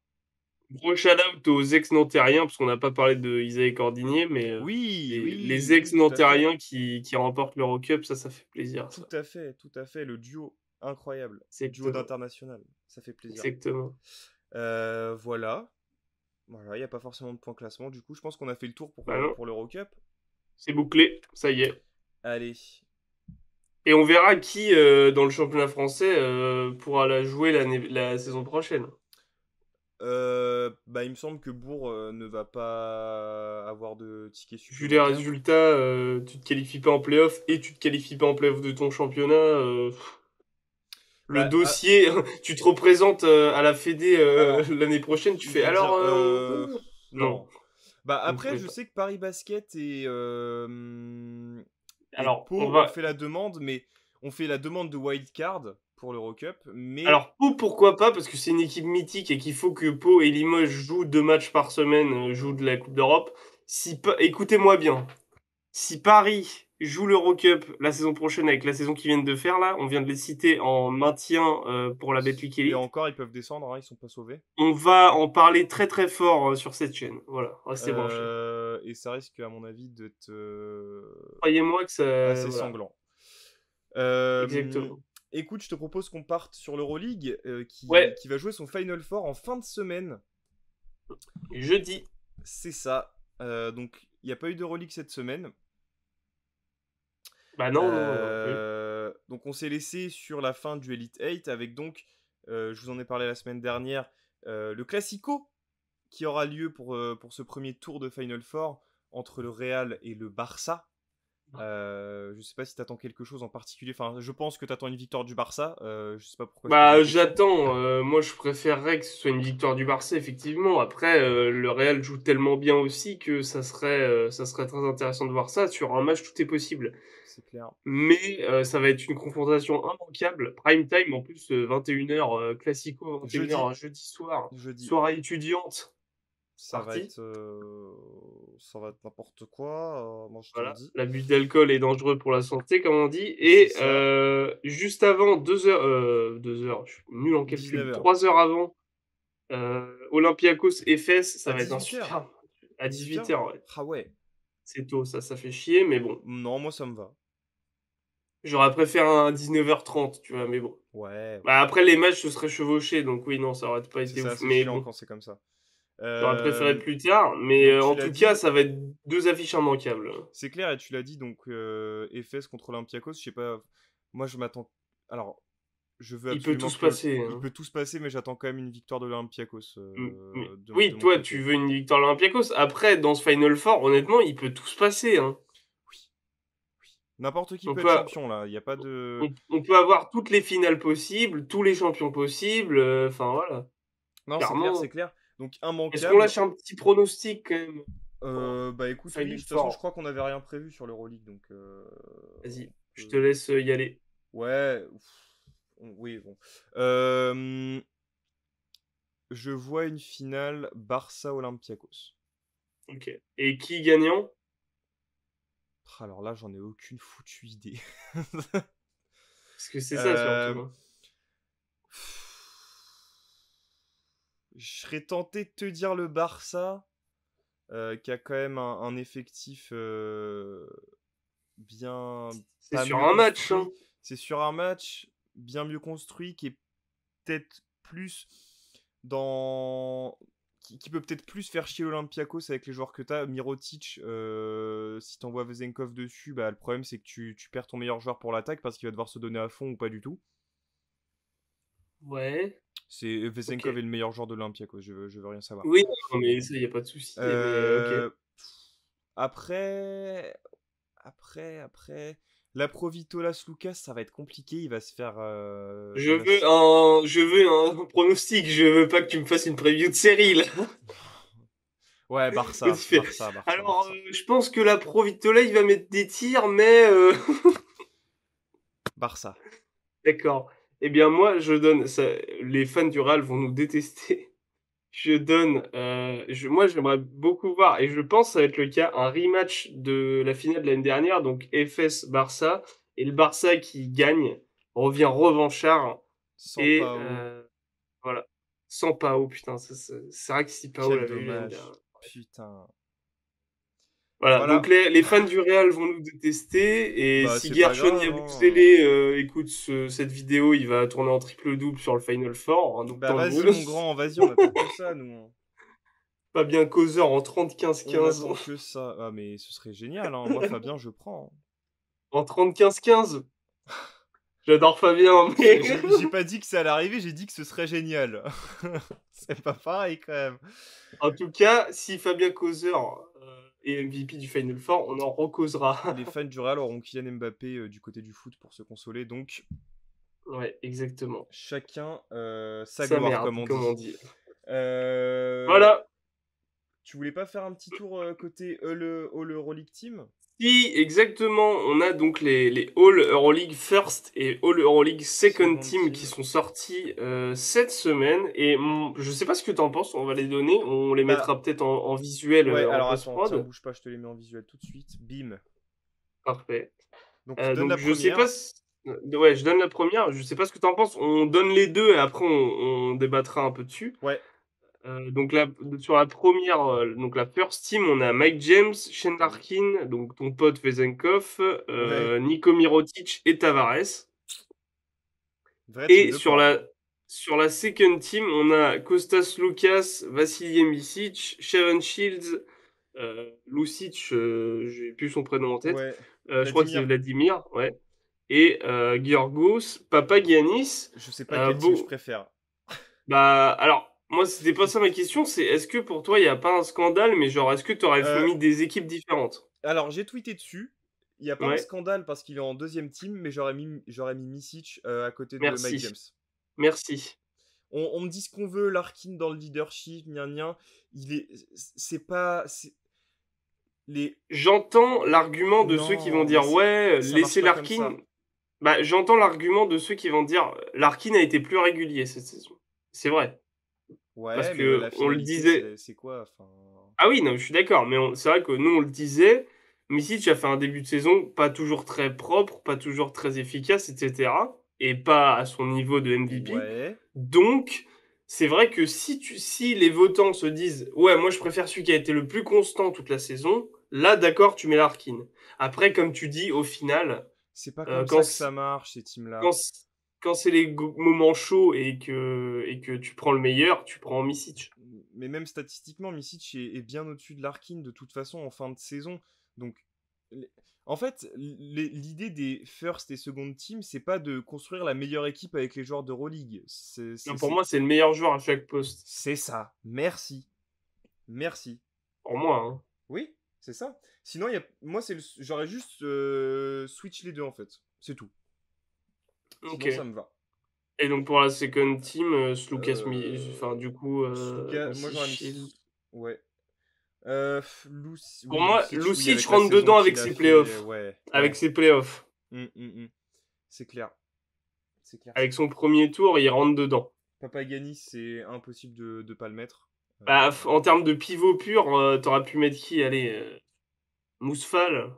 Gros shout-out aux ex-nantériens, parce qu'on n'a pas parlé de Isaïe Cordigné, mais Oui, les oui, oui, tout à fait. ex-nantériens qui remportent l'Eurocup, ça fait plaisir, Tout ça. à fait, tout à fait. Le duo incroyable. Duo Exactement, d'international. Ça fait plaisir. exactement. Voilà. Voilà, il n'y a pas forcément de point classement. Du coup, je pense qu'on a fait le tour Bah non, pour l'Eurocup. c'est bouclé, ça y est. Allez. Et on verra qui, dans le championnat français, pourra la jouer la saison prochaine. Bah, il me semble que Bourg ne va pas avoir de ticket Vu les supplémentaire. résultats, tu te qualifies pas en playoff et tu te qualifies pas en playoff de ton championnat. Le Bah, dossier, tu te représentes à la Fédé alors, l'année prochaine, tu je fais vais alors dire, on peut? Non, non. Bah, vous ne après, pouvez je pas. sais que Paris Basket et Alors, on Pau ont va. fait la demande, mais on fait la demande de wildcard pour l'Eurocup, mais Alors, Pau, pourquoi pas? Parce que c'est une équipe mythique et qu'il faut que Pau et Limoges jouent 2 matchs par semaine, jouent de la Coupe d'Europe. Écoutez-moi bien. Si Paris joue l'Eurocup la saison prochaine avec la saison qu'ils viennent de faire là, on vient de les citer en maintien pour la Betclic et Elite, encore, ils peuvent descendre, hein, ils sont pas sauvés. on va en parler très très fort sur cette chaîne. Voilà, restez branchés. Et ça risque, à mon avis, d'être Croyez-moi que ça... assez Voilà, sanglant. Euh, exactement. Écoute, je te propose qu'on parte sur l'Euroleague Ouais, qui va jouer son Final Four en fin de semaine. jeudi. C'est ça. Donc, il n'y a pas eu d'Euroleague cette semaine. Bah non, non, non, pas eu. Donc, on s'est laissé sur la fin du Elite 8 avec donc, je vous en ai parlé la semaine dernière, le Classico qui aura lieu pour ce premier tour de Final Four entre le Real et le Barça. Je sais pas si t'attends quelque chose en particulier. Enfin, je pense que t'attends une victoire du Barça. Je sais pas pourquoi je pose la Bah question. j'attends, moi je préférerais que ce soit une victoire du Barça effectivement. Après le Real joue tellement bien aussi que ça serait très intéressant de voir ça. Sur un match tout est possible. C'est clair. Mais ça va être une confrontation immanquable. Prime time en plus 21h classico 21h Jeudi. jeudi soir. Jeudi. Soirée étudiante. Ça va Parti. être, ça va être n'importe quoi. Moi, je te le Voilà, dis. l'abus d'alcool est dangereux pour la santé, comme on dit. C'est Et ça. juste avant, 2 heures, je suis nul en calcul, 19h. 3 heures avant, Olympiakos Efes, ça À va être un 18h. super. À 18h. 18h, ouais. Ah ouais. C'est tôt, ça fait chier, mais bon. Non, moi, ça me va. J'aurais préféré un 19h30, tu vois, mais bon. Ouais, Bah, après, les matchs se seraient chevauchés, donc oui, non, ça aurait pas c'est été ça, ouf. c'est Mais chiant bon, quand c'est comme ça. j'aurais préféré Euh, plus tard. Mais donc, tu en l'as tout cas, dit, ça va être 2 affiches immanquables. c'est clair, et tu l'as dit, donc, Efes contre Olympiakos, je sais pas. Moi, je m'attends. Alors, je veux Il peut tout absolument se que. passer, Il hein. peut tout se passer, mais j'attends quand même une victoire de l'Olympiakos de Oui, mon toi, tu côté. veux une victoire de l'Olympiakos. Après, dans ce Final Four, honnêtement, il peut tout se passer, hein. Oui, oui. N'importe qui On peut être peut, champion, là. Il n'y a pas de. on peut avoir toutes les finales possibles, tous les champions possibles. Enfin, voilà. Non, c'est clair, c'est Clairement. clair. Donc, Est-ce qu'on immanquable. lâche un petit pronostic quand même pour Bah écoute, oui, de Final toute façon, je Four? crois qu'on n'avait rien prévu sur l'Euroleague, donc Vas-y, je te peut- laisse y aller. ouais, oui, bon. Je vois une finale Barça-Olympiakos. Ok. Et qui gagnant? Alors là, j'en ai aucune foutue idée. Parce que c'est ça Euh, surtout, hein. Je serais tenté de te dire le Barça, qui a quand même un effectif bien C'est pas sur mieux un match, hein. construit. C'est sur un match bien mieux construit, qui est peut-être plus dans qui peut peut-être plus faire chier l'Olympiakos avec les joueurs que t'as. Mirotic, si t'envoies Vezenkov dessus, bah, le problème c'est que tu perds ton meilleur joueur pour l'attaque parce qu'il va devoir se donner à fond ou pas du tout. Ouais, C'est ok. Vezenkov est le meilleur joueur de l'Olympiakos, je veux rien savoir. Oui, non, mais ça, y a pas de souci, mais ok. Euh, après, après, la Provitolas Lucas, ça va être compliqué. Il va se faire. Je veux un pronostic, je veux pas que tu me fasses une preview de série, là. Ouais, Quand il Barça, fait. Barça, Barça, Alors, Barça. je pense que la Pro Vitola, il va mettre des tirs, mais Barça. d'accord. Eh bien, moi, je donne. Ça, les fans du Real vont nous détester. Je donne. Moi, j'aimerais beaucoup voir, et je pense que ça va être le cas, un rematch de la finale de l'année dernière, donc FS-Barça, et le Barça qui gagne revient revanchard, Sans et Pau. voilà. Sans Pau, putain, c'est vrai que si Pau Quel l'avait eu l'année dommage. dernière. Putain. Voilà, donc Voilà. les fans du Real vont nous détester, et Bah, si c'est pas Gershon grave, hein. Yabusele écoute cette vidéo, il va tourner en triple-double sur le Final Four, hein, donc Bah, tant vas-y, mieux. mon grand, vas-y, on attend que ça, nous, hein. Fabien Causeur en 30-15-15. On attend que ça. Ah, mais ce serait génial, hein. Moi, Fabien, je prends, hein. En 30-15-15. J'adore Fabien, mais... J'ai pas dit que ça allait arriver, j'ai dit que ce serait génial. C'est pas pareil, quand même. En tout cas, si Fabien Causeur est MVP du Final Four, on en recausera. Les fans du Real auront Kylian Mbappé du côté du foot pour se consoler, donc Ouais, exactement. chacun sa Sa gloire, merde, comme on comme on dit. dit. Euh, Voilà. Tu voulais pas faire un petit tour côté All Euroleague Team? Si, exactement, on a donc les All Euroleague First et All Euroleague Second Second Team qui Team. sont sortis cette semaine. Et je sais pas ce que t'en penses, on va les donner, on les Bah, mettra peut-être en visuel ouais, en alors attends, tiens, post-prod. bouge pas, je te les mets en visuel tout de suite. Bim. Parfait. Donc, donne Donc la je sais pas première. ouais, je donne la première, je sais pas ce que t'en penses, on donne les deux et après on débattra un peu dessus. Ouais, Donc là, sur la première, donc la first team, on a Mike James, Shane oui. Larkin, donc ton pote Vezenkov, Ouais, Nico Mirotic et Tavares. vrai team Et de porc, hein. sur la second team, on a Kostas Lukas, Vasilij Micic, Sharon Shields, Lucic, j'ai plus son prénom en tête. Ouais, Je crois que c'est Vladimir. Vladimir, ouais. Et Giorgos Papagiannis. Je sais pas quel team je Bon, préfère. bah, alors, moi, c'était pas ça ma question, c'est est-ce que pour toi, il n'y a pas un scandale, mais genre, est-ce que tu aurais Euh, mis des équipes différentes? alors, j'ai tweeté dessus. Il n'y a pas un Ouais, scandale parce qu'il est en deuxième team, mais j'aurais mis Misic à côté de Mike merci. James. Merci. On me dit ce qu'on veut, Larkin dans le leadership, gna gna. Il est. C'est pas. Les. J'entends l'argument de ceux qui vont Non, mais dire, ouais, ça marche laissez pas comme Larkin. ça. Bah, j'entends l'argument de ceux qui vont dire, Larkin a été plus régulier cette saison. C'est vrai. Parce Ouais, mais que la on le finalité, disait. c'est quoi? Enfin. Ah oui, non, je suis d'accord, mais c'est vrai que nous, on le disait. Misic a fait un début de saison pas toujours très propre, pas toujours très efficace, etc. Et pas à son niveau de MVP. Ouais. Donc, c'est vrai que si les votants se disent, ouais, moi je préfère celui qui a été le plus constant toute la saison, là, d'accord, tu mets Larkin. Après, comme tu dis, au final, C'est pas euh, comme quand, ça que c- ça marche, ces quand, teams-là. c- quand c'est les moments chauds et que tu prends le meilleur, tu prends Misic. Mais même statistiquement, Misic est bien au-dessus de Larkin de toute façon en fin de saison. Donc, les- en fait, l'idée des first et second team, c'est pas de construire la meilleure équipe avec les joueurs d'Euroleague. Non, pour moi, c'est le meilleur joueur à chaque poste. C'est ça. Merci. Merci. Pour moi, hein. Oui, c'est ça. Sinon, moi, j'aurais juste switch les deux en fait. C'est tout. Ok. Sinon, ça me va. Et donc pour la second team, enfin Euh... du coup, Moi, Missy j'aurais mis. Shield. Ouais. Pour Oui, moi, Lucic, oui, Lucic avec la rentre saison dedans qu'il avec a ses fait, playoffs. ouais, Avec ouais. ses playoffs. C'est clair. C'est clair, c'est Avec son clair. premier tour, il rentre dedans. Papagani, c'est impossible de pas le mettre. Bah, en termes de pivot pur, t'aurais pu mettre qui? Allez, Mousfal.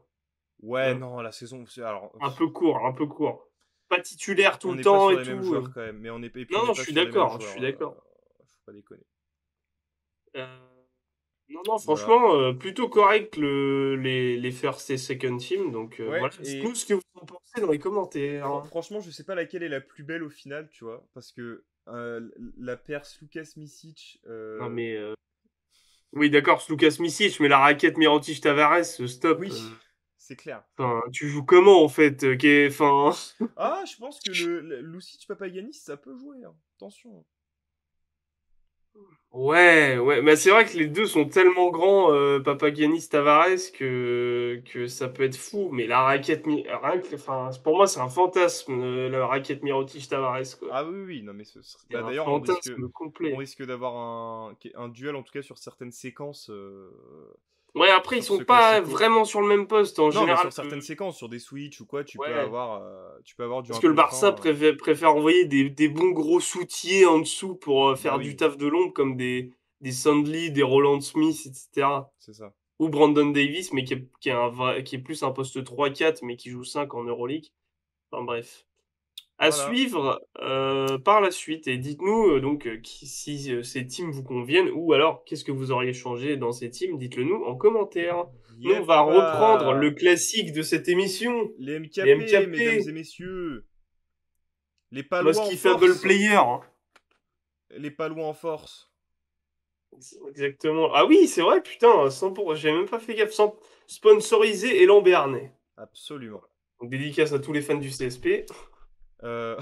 Ouais, Hein. non, la saison, alors, Un peu court, un peu court. Pas titulaire tout on le n'est pas temps sur et les mêmes tout. joueurs quand même, mais et puis on Non, n'est non, je pas suis sur les mêmes d'accord, je joueurs. suis d'accord. Faut pas déconner. Euh, non, Voilà. franchement, plutôt correct les first et second team. Donc Ouais, voilà, et dites-nous ce que vous en pensez dans les commentaires. franchement, je sais pas laquelle est la plus belle au final, tu vois, parce que la perse Lucas Misic, Non mais oui, d'accord, c'est Lucas Misic, mais la raquette Mirotic Tavares, stop. oui, c'est clair. Enfin, tu joues comment en fait? Enfin, Ah, je pense que le Lucic Papaganis, ça peut jouer, hein. Attention. ouais, mais c'est vrai que les deux sont tellement grands, Papagiannis, Tavares, que ça peut être fou. Mais la raquette, enfin, pour moi, c'est un fantasme, la raquette Mirotic Tavares, quoi. Ah oui, oui, non, mais C'est bah, un d'ailleurs, fantasme on complet. risque d'avoir un duel, en tout cas sur certaines séquences, Ouais, après, ils sur sont ce pas classico. vraiment sur le même poste. En Non, mais général, sur certaines séquences, sur des switch ou quoi, ouais. tu peux avoir du Parce un que le contre Barça 1. préfère envoyer des bons gros soutiers en dessous pour Bah faire du oui, taf de l'ombre, comme des Sandly, des Roland Smith, etc. c'est ça. Ou Brandon Davis, mais qui est plus un poste 3-4, mais qui joue 5 en Euroleague. Enfin bref. À Voilà. suivre par la suite. Et dites-nous donc si ces teams vous conviennent, ou alors qu'est-ce que vous auriez changé dans ces teams. Dites-le nous en commentaire. Nous, on Yep. va reprendre le classique de cette émission, Les les MKP, mesdames et MKP, messieurs. Les Palois Most en Keepable force. Player. Hein. Les Palois en force. Exactement. Ah oui, c'est vrai, putain, 100%, j'avais même pas fait gaffe. Sponsorisé et Lambernais. Absolument. Donc dédicace à tous les fans du CSP. Euh...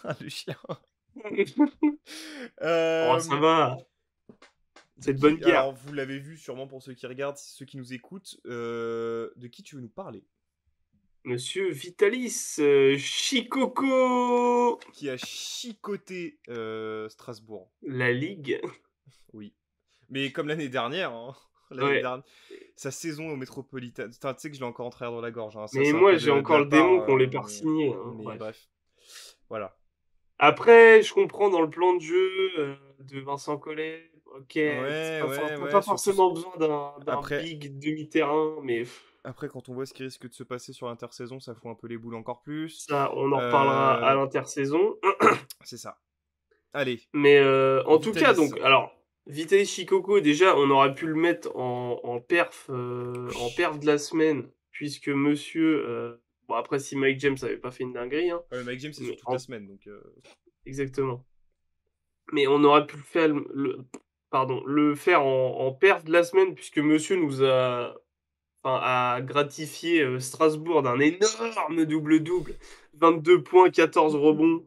ah, le chien. Oh, ça Euh, va. C'est de bonne guerre. Alors, vous l'avez vu sûrement pour ceux qui regardent, ceux qui nous écoutent. De qui tu veux nous parler? Monsieur Vitalis Chicoco. Qui a chicoté Strasbourg. La Ligue. Oui. Mais comme l'année dernière, hein. L'année Ouais. dernière, sa saison au Métropolitain. Putain, tu sais que je l'ai encore en travers de la gorge, hein. Ça, Mais c'est un moi, peu j'ai de encore ma le part. démon qu'on l'ait pas signé. Hein. Mais Bref. bref. Voilà. Après, je comprends dans le plan de jeu de Vincent Collet. Ok, Ouais, ouais, t'as pas ouais. Surtout. forcément besoin d'un Après, big demi-terrain, mais après, quand on voit ce qui risque de se passer sur l'intersaison, ça fout un peu les boules encore plus. ça, on en reparlera à Euh, l'intersaison. c'est ça. Allez, Mais en tout cas, Vitalis. donc, alors, Vitaly Chicoco, déjà, on aurait pu le mettre en Oui. perf de la semaine, puisque monsieur. Bon, après, si Mike James avait pas fait une dinguerie, hein, Ouais, Mike James, c'est sur mais toute la semaine, donc. exactement. Mais on aurait pu pardon, le faire en perf de la semaine, puisque monsieur nous enfin, a gratifié Strasbourg d'un énorme double-double. 22 points, 14 rebonds.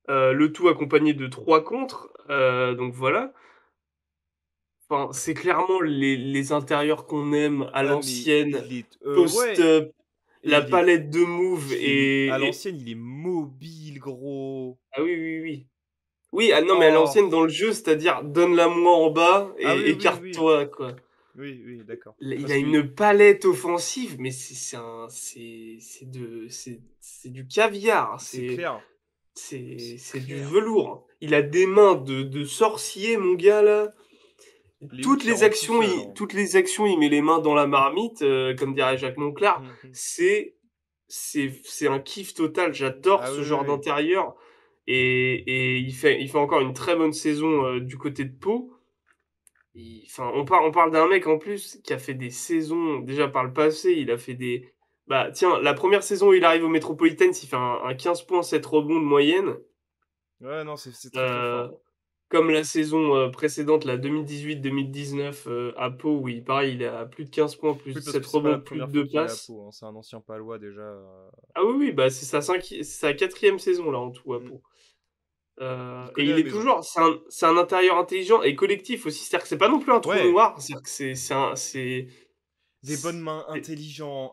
Le tout accompagné de 3 contres. Donc voilà. Enfin, c'est clairement les intérieurs qu'on aime à Ah, mais l'ancienne, il est. Ouais. post-up, Et la palette de moves à et... l'ancienne, il est mobile, gros. Ah oui, oui, oui. Oui, ah non, mais à Oh. l'ancienne dans le jeu, c'est-à-dire donne-la moi en bas Ah oui, et oui, oui. écarte-toi, quoi. Oui, oui, d'accord. Il Parce a que une palette offensive, mais c'est du caviar, c'est clair. C'est c'est du clair. velours. Il a des mains de sorcier, mon gars, là. Les hooks, il rentre tout seul, hein. Toutes les actions, il met les mains dans la marmite, comme dirait Jacques Monclar. C'est un kiff total. J'adore Ah oui, ce oui, genre oui. d'intérieur. Et il fait encore une très bonne saison du côté de Pau. Enfin, on parle d'un mec en plus qui a fait des saisons, déjà par le passé, il a fait des. Bah, tiens, la première saison où il arrive au Metropolitans, il fait un 15 points, 7 rebonds de moyenne. Ouais, non, c'est très très Euh, fort. Comme la saison précédente, la 2018-2019 à Pau, où pareil, il a plus de 15 points, plus Oui, de parce 7 que c'est pas la rebonds, plus de première fois 2 qu'il est à passes. Pau, hein. C'est un ancien palois déjà. Ah oui, oui, bah c'est sa quatrième saison là en tout à Mm. Pau. Il Et connaît il la est maison. toujours, c'est un intérieur intelligent et collectif aussi. C'est-à-dire que c'est pas non plus un trou Ouais, noir. C'est-à-dire que des bonnes mains, c'est- intelligent,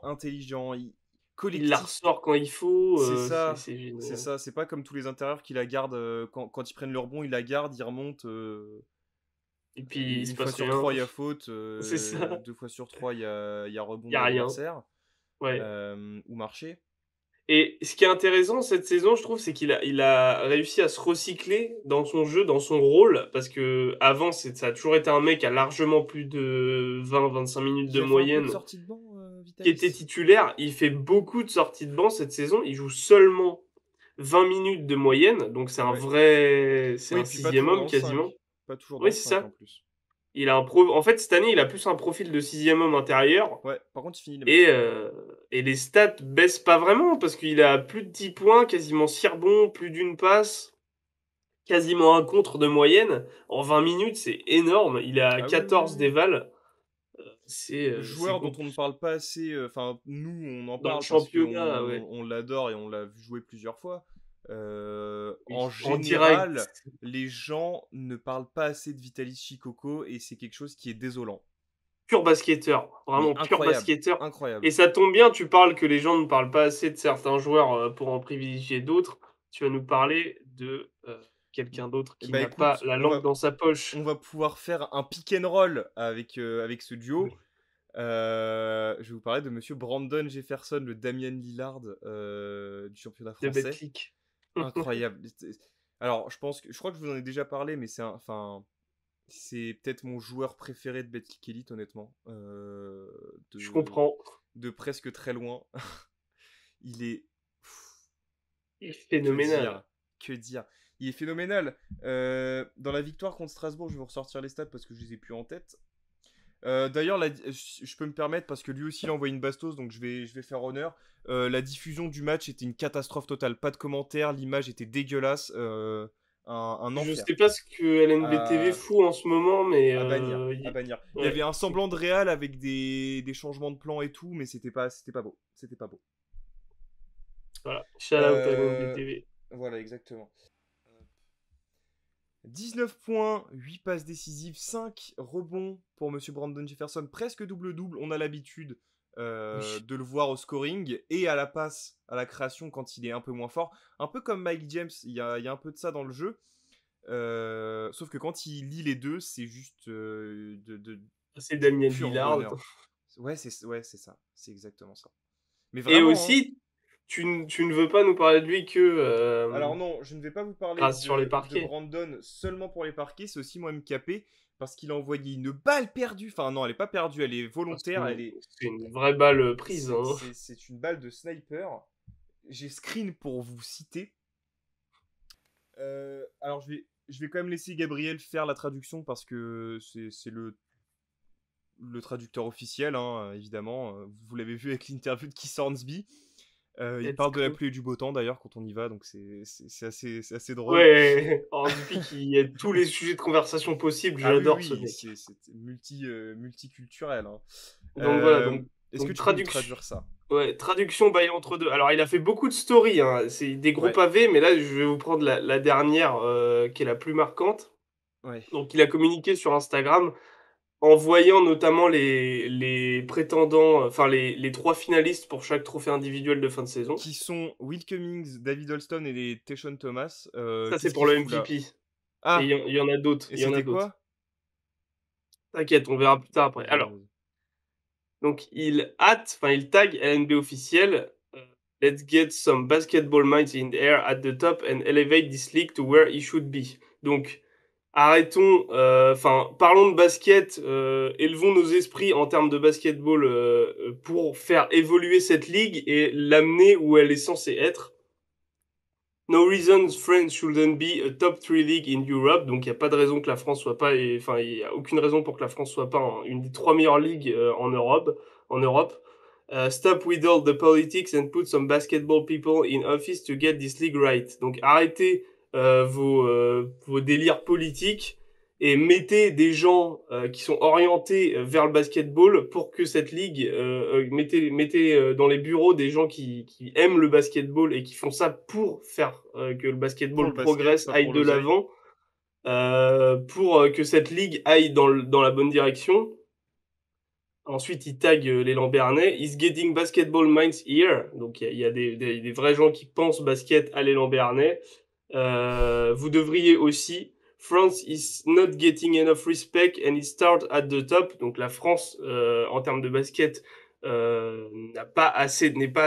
il la collectif. ressort quand il faut. C'est ça. C'est C'est génial. ça. C'est pas comme tous les intérieurs qui la gardent quand ils prennent leur bon, ils la gardent, ils remontent. Et puis il se Une fois passe sur rien. trois, il y a faute. C'est ça. Deux fois sur trois, il y a rebond Il y de a rien. l'adversaire. Ouais. Ou marché. Et ce qui est intéressant cette saison, je trouve, c'est il a réussi à se recycler dans son jeu, dans son rôle, parce que avant, ça a toujours été un mec à largement plus de 20-25 minutes de Qui a fait un peu de moyenne, sortie de banc, qui était Vitalis. titulaire. Il fait beaucoup de sorties de banc cette saison. Il joue seulement 20 minutes de moyenne, donc Ouais. c'est Oui, un et puis pas sixième toujours dans homme le quasiment. 5. Pas toujours dans Oui, le c'est 5 ça. en plus. En fait, cette année, il a plus un profil de 6e homme intérieur. Ouais, par contre, il finit les Et, matchs. et les stats baissent pas vraiment parce qu'il a plus de 10 points, quasiment 6 rebonds, plus d'une passe, quasiment un contre de moyenne. En 20 minutes, c'est énorme. Il a Ah oui, oui, 14 oui. d'éval. C'est Joueur dont on ne parle pas assez, enfin, nous, on en dans le parle parce championnat, ouais. qu'on l'adore et on l'a vu jouer plusieurs fois. En Oui, en direct. général, les gens ne parlent pas assez de Vitaly Chikoko et c'est quelque chose qui est désolant. Pur basketteur, Mais vraiment pur incroyable, basketteur. Et incroyable. ça tombe bien, tu parles que les gens ne parlent pas assez de certains joueurs pour en privilégier d'autres. Tu vas nous parler de quelqu'un d'autre qui Bah n'a pas écoute, la langue dans sa on poche. va pouvoir faire un pick and roll avec ce duo. Je vais vous parler de monsieur Brandon Jefferson, le Damian Lillard du championnat De français. Betclic. Incroyable. Alors, je crois que je vous en ai déjà parlé, mais c'est peut-être mon joueur préféré de Betclic Elite, honnêtement. Je comprends. De presque très loin. Il est. Il est Que phénoménal. dire? Que dire? Il est phénoménal. Dans la victoire contre Strasbourg, je vais vous ressortir les stats parce que je les ai plus en tête. D'ailleurs, je peux me permettre parce que lui aussi il a envoyé une bastos, donc je vais faire honneur. La diffusion du match était une catastrophe totale, pas de commentaires, l'image était dégueulasse, un Je enfer. sais pas ce que LNBTV À, fout en ce moment, mais à bannir, à bannir. Il y avait ouais, un semblant de réal avec des changements de plan et tout, mais c'était pas beau, c'était pas beau. voilà. Shout out à Euh, LNBTV. voilà, exactement. 19 points, 8 passes décisives, 5 rebonds pour Monsieur Brandon Jefferson, presque double-double. On a l'habitude Oui. de le voir au scoring et à la passe, à la création quand il est un peu moins fort. Un peu comme Mike James, il y a un peu de ça dans le jeu. Sauf que quand il lit les deux, c'est juste C'est du Damien pur Lillard. bonheur. Ouais, c'est ça. C'est exactement ça. Mais Et vraiment, hein. aussi, tu ne veux pas nous parler de lui que Alors non, je ne vais pas vous parler grâce sur les de parquets. Brandon seulement pour les parquets, c'est aussi moi MKP, parce qu'il a envoyé une balle perdue. Enfin non, elle est pas perdue, elle est Ah, volontaire, c'est une vraie balle prise, hein. c'est une balle de sniper. J'ai screen pour vous citer. Alors je vais quand même laisser Gabriel faire la traduction parce que c'est le traducteur officiel, hein, évidemment. Vous l'avez vu avec l'interview de Keith Hornsby. Il Let's parle de la go. pluie et du beau temps d'ailleurs quand on y va, donc c'est assez drôle. Ouais, Hornsby qui a tous les sujets de conversation possibles, Ah oui, j'adore ce oui, mec. c'est multiculturel, hein. Donc voilà, Est-ce que donc tu peux nous traduction. traduire ça? Ouais, traduction bail entre deux. Alors, il a fait beaucoup de stories, hein. C'est des gros Ouais, pavés, mais là, je vais vous prendre la dernière qui est la plus marquante. ouais. Donc, il a communiqué sur Instagram en voyant notamment les prétendants, enfin les trois finalistes pour chaque trophée individuel de fin de saison. Qui sont Will Cummings, David Holston et les Tayshaun Thomas. Ça, c'est Qu'est-ce pour qu'il le fout là? MVP. Et Ah, il y en a d'autres. et Il y en a c'était d'autres. quoi? T'inquiète, on verra plus tard après. Vas-y, Alors, vas-y. il tag LNB officiel. Let's get some basketball minds in the air at the top and elevate this league to where it should be. Donc, arrêtons, enfin, parlons de basket, élevons nos esprits en termes de basketball pour faire évoluer cette ligue et l'amener où elle est censée être. No reason France shouldn't be a top 3 league in Europe. Donc, il n'y a pas de raison que la France soit pas, enfin, il n'y a aucune raison pour que la France soit pas une des 3 meilleures ligues en Europe. Stop with all the politics and put some basketball people in office to get this league right. Donc, arrêtez vos délires politiques et mettez des gens qui sont orientés vers le basketball pour que cette ligue, mettez dans les bureaux des gens qui aiment le basketball et qui font ça pour faire que le Pour basketball le basket, progresse, pas aille pour de l'oseille. l'avant, pour que cette ligue aille dans la bonne direction. Ensuite, il tag les Lambernais. Is getting basketball minds here. Donc, il y a des vrais gens qui pensent basket à les Lambernais. Vous devriez aussi. France is not getting enough respect and it starts at the top. Donc la France, en termes de basket, n'est pas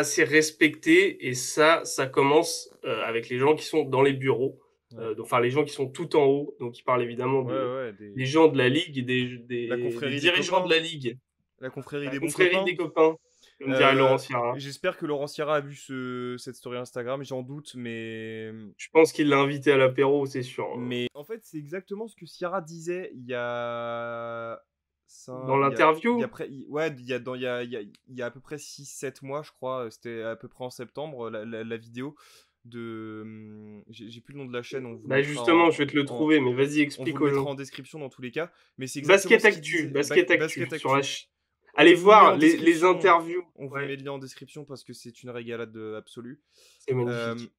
assez respectée et ça commence avec les gens qui sont dans les bureaux. Ouais, Enfin les gens qui sont tout en haut. Donc il parle évidemment ouais, ouais. des gens de la ligue, La des confrérie des dirigeants de copains. la ligue, La confrérie la des bons confrérie copains. des copains. Comme dirait Laurent Sierra. J'espère que Laurent Sierra a vu cette story Instagram, j'en doute, Je pense qu'il l'a invité à l'apéro, c'est sûr. mais en fait, c'est exactement ce que Sierra disait il y a... Dans l'interview ouais, il y a à peu près 6-7 mois, je crois, c'était à peu près en septembre, la vidéo de... J'ai plus le nom de la chaîne, on vous Bah mettra justement, je vais te le trouver, mais vas-y, on vous explique le aux mettra gens. en description dans tous les cas, mais c'est exactement ce qu'il disait. Basket Actu, sur la On Allez vous le met voir en les description. interviews. On vous met le lien en description parce que c'est une régalade absolue. C'est magnifique.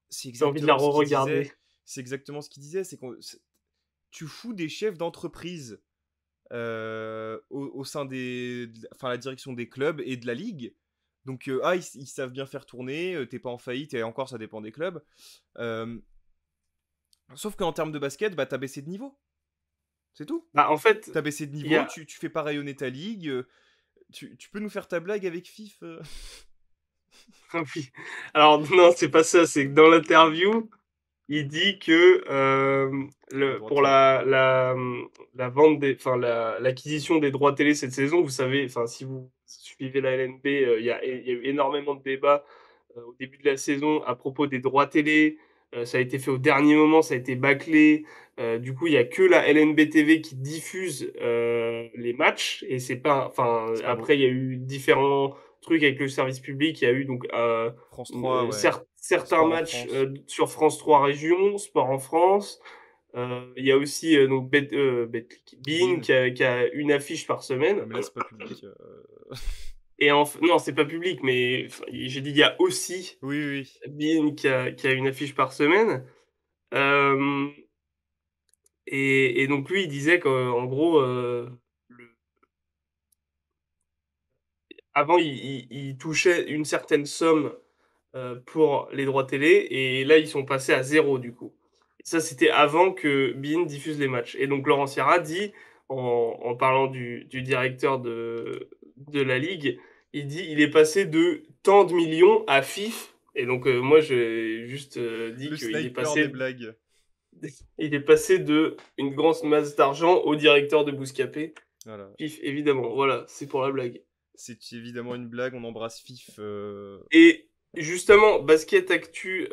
C'est J'ai envie de la exactement ce qu'il re-regarder. disait. C'est exactement ce qu'il disait. C'est qu'on tu fous des chefs d'entreprise au sein enfin la direction des clubs et de la ligue. Donc ils savent bien faire tourner. T'es pas en faillite et encore ça dépend des clubs. Sauf qu'en termes de basket, bah t'as baissé de niveau. C'est tout. Bah en fait, t'as baissé de niveau. Tu fais pas rayonner ta ligue. Tu peux nous faire ta blague avec FIF Oui. Alors non, c'est pas ça. C'est que dans l'interview, il dit que pour la vente l'acquisition des droits télé cette saison, vous savez, enfin si vous suivez la LNB, il y a eu énormément de débats au début de la saison à propos des droits télé. Ça a été fait au dernier moment, ça a été bâclé. Du coup, il y a que la LNB TV qui diffuse les matchs et c'est pas. Enfin, après, il y a eu différents trucs avec le service public. Il y a eu donc France 3, certains Sport matchs sur France 3 Régions, Sport en France. Il y a aussi donc Bein qui a une affiche par semaine. Ouais, mais là, c'est pas public. Et non, c'est pas public, mais j'ai dit il y a aussi Bein qui a une affiche par semaine. Et donc lui, il disait qu'en gros, avant, il touchait une certaine somme pour les droits télé, et là, ils sont passés à 0 du coup. Et ça, c'était avant que beIN diffuse les matchs. Et donc Laurent Sierra dit, en parlant du directeur de la Ligue, il dit il est passé de tant de millions à FIF. Et donc moi, j'ai juste dit qu'il est passé... des blagues. Il est passé de une grande masse d'argent au directeur de Bouscapé. Voilà. FIF, évidemment. Voilà, c'est pour la blague. C'est évidemment une blague, on embrasse FIF. Et justement, Basket Actu,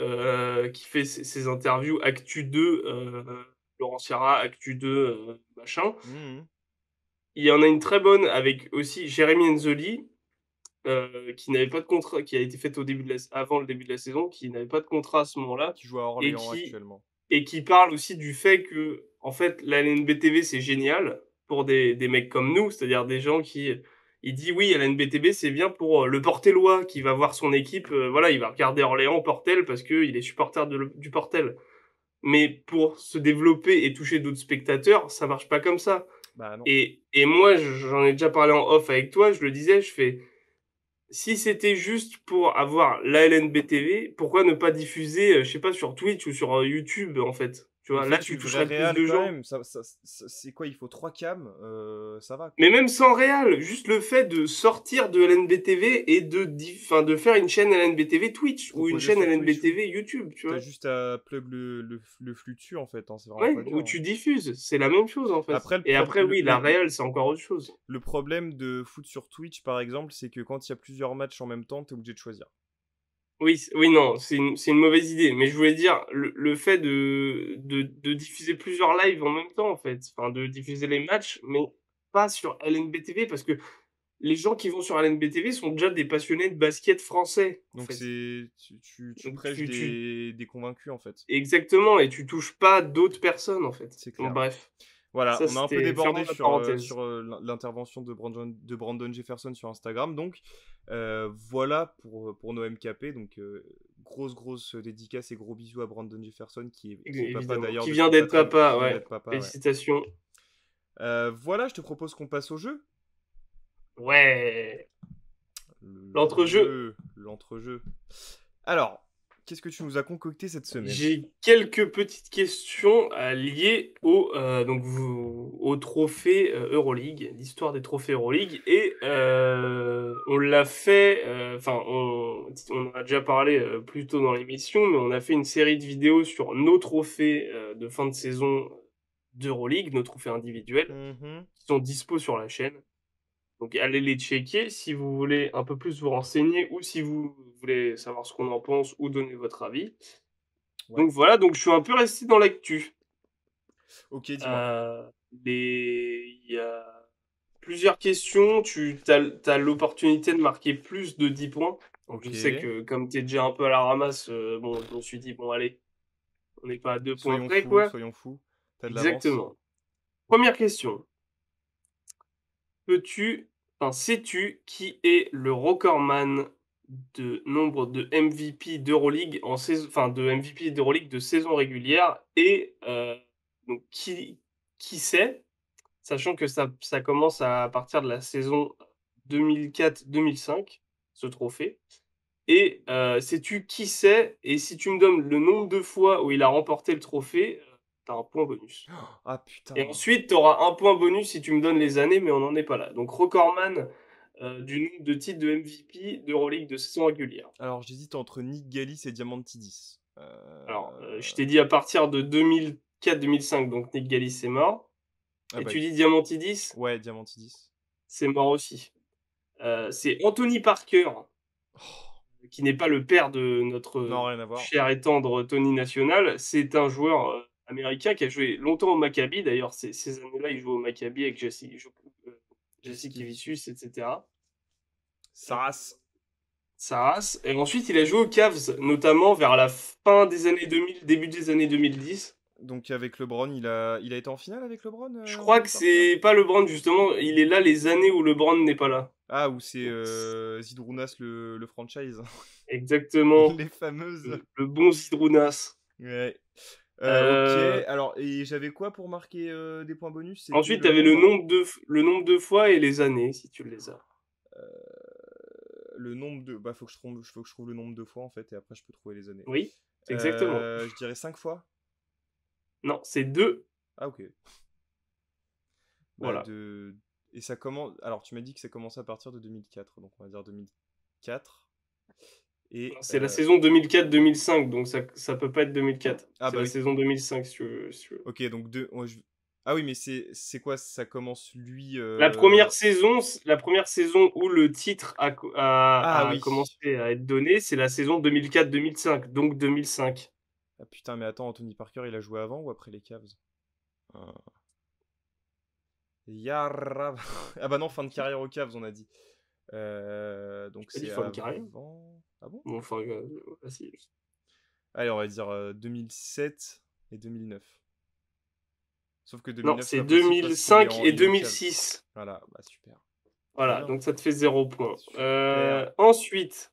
qui fait ses interviews, Actu 2, Laurent Sierra, Actu 2, machin. Il y en a une très bonne avec aussi Jérémy Enzoli, qui n'avait pas de contrat, qui a été faite avant le début de la saison, qui n'avait pas de contrat à ce moment-là. Qui joue à Orléans actuellement. Et qui parle aussi du fait que, en fait, la LNBTV, c'est génial pour des mecs comme nous, c'est-à-dire des gens qui... Il dit oui, la LNBTV, c'est bien pour le Portellois qui va voir son équipe, voilà, il va regarder Orléans Portel parce qu'il est supporter du Portel. Mais pour se développer et toucher d'autres spectateurs, ça marche pas comme ça. Bah non. Et moi, j'en ai déjà parlé en off avec toi, je le disais, je fais... Si c'était juste pour avoir la LNBTV, pourquoi ne pas diffuser, je sais pas, sur Twitch ou sur YouTube, en fait? Tu vois, là, tu toucherais plus de gens. Même. C'est quoi? Il faut 3 cams, ça va. Mais même sans réal, juste le fait de sortir de LNBTV et de faire une chaîne LNBTV Twitch ou une chaîne LNBTV YouTube, tu vois. T'as juste à plug le flux dessus, en fait. Hein, c'est vraiment pas dur, où tu diffuses, c'est la même chose, en fait. Après, oui, la réal, c'est encore autre chose. Le problème de foot sur Twitch, par exemple, c'est que quand il y a plusieurs matchs en même temps, t'es obligé de choisir. Oui, non, c'est une mauvaise idée. Mais je voulais dire, le fait de diffuser plusieurs lives en même temps, en fait. Enfin, de diffuser les matchs, mais pas sur LNBTV, parce que les gens qui vont sur LNBTV sont déjà des passionnés de basket français. Donc tu prêches des convaincus, en fait. Exactement, et tu touches pas d'autres personnes, en fait. C'est clair. Donc, bref. Voilà, on a un peu débordé sur l'intervention de Brandon Jefferson sur Instagram. Donc, voilà pour nos MKP. Donc, grosse dédicace et gros bisous à Brandon Jefferson qui est papa d'ailleurs. Qui vient d'être papa, ouais. Félicitations. Voilà, je te propose qu'on passe au jeu. Ouais. L'entrejeu. Alors, qu'est-ce que tu nous as concocté cette semaine? J'ai quelques petites questions liées au trophée Euroleague, l'histoire des trophées Euroleague. Et on l'a fait, on en a déjà parlé plus tôt dans l'émission, mais on a fait une série de vidéos sur nos trophées de fin de saison d'Euroleague, nos trophées individuels, qui sont dispo sur la chaîne. Donc allez les checker si vous voulez un peu plus vous renseigner ou si vous voulez savoir ce qu'on en pense ou donner votre avis. Ouais. Donc voilà, donc je suis un peu resté dans l'actu. Ok, dis-moi. Il y a plusieurs questions, tu as l'opportunité de marquer plus de 10 points. Donc je Ok. sais que comme tu es déjà un peu à la ramasse, bon, je me suis dit, bon allez, on n'est pas à 2 points Soyons près, fous, quoi. soyons fous. T'as de l'avance. Exactement. Première question. Sais-tu qui est le recordman de nombre de MVP d'Euroleague en saison, enfin de MVP d'Euroleague de saison régulière et donc qui c'est, sachant que ça commence à partir de la saison 2004-2005, ce trophée. Et sais-tu qui c'est? Et si tu me donnes le nombre de fois où il a remporté le trophée, tu as un point bonus. Ah Et putain. ensuite, tu auras un point bonus si tu me donnes les années, mais on n'en est pas là. Donc, recordman du nombre de titres de MVP d'Euroleague de saison régulière. Alors j'hésite entre Nick Galis et Diamantidis. Alors, je t'ai dit à partir de 2004-2005, donc Nick Galis est mort. Ah Et bah tu dis Diamantidis, ouais, Diamantidis. c'est mort aussi. C'est Anthony Parker, Oh, qui n'est pas le père de notre non, rien à voir. cher et tendre Tony National. C'est un joueur américain qui a joué longtemps au Maccabi. D'ailleurs, ces années-là, il jouait au Maccabi avec Jesse Kivicius, etc. Saras. Saras. Et ensuite, il a joué aux Cavs, notamment vers la fin des années 2000, début des années 2010. Donc avec LeBron, il a été en finale avec LeBron, Je crois Anthony que Parker? c'est pas LeBron, justement. Il est là les années où LeBron n'est pas là. Ah, ou c'est Donc, Zydrunas le franchise. exactement. Les fameuses. Le bon Zydrunas. Ouais. Ok, Euh, alors, et j'avais quoi pour marquer des points bonus? C'était Ensuite, le tu avais nombre? le nombre de fois et les années, si tu les as. Euh, le nombre de. Bah, faut que je trouve le nombre de fois en fait, et après je peux trouver les années. Oui, exactement. Je dirais 5 fois. Non, c'est deux. Ah, ok. Bah, Voilà. de. Et ça commence. Alors, tu m'as dit que ça commençait à partir de 2004, donc on va dire 2004. Et. C'est la saison 2004-2005, donc ça peut pas être 2004. Ah, C'est bah la oui. saison 2005, si tu veux. Ok, donc deux. Ah oui, mais c'est quoi? Ça commence lui. La première saison où le titre Ah a oui. commencé à être donné, c'est la saison 2004-2005, donc 2005. Ah putain, mais attends, Anthony Parker, il a joué avant ou après les Cavs? Ah. Yarra. Ah bah non, fin de carrière aux Cavs, on a dit. Donc J'ai pas dit c'est fin de carrière. avant. Ah bon? Bon, enfin, vas-y. Allez, on va dire 2007 et 2009. Sauf que Non, 2009, c'est c'est pas possible parce qu'il2005 et il est aux Cavs. 2006. Voilà, bah super. Très Voilà, bien. donc ça te fait 0 point. Super. Ensuite,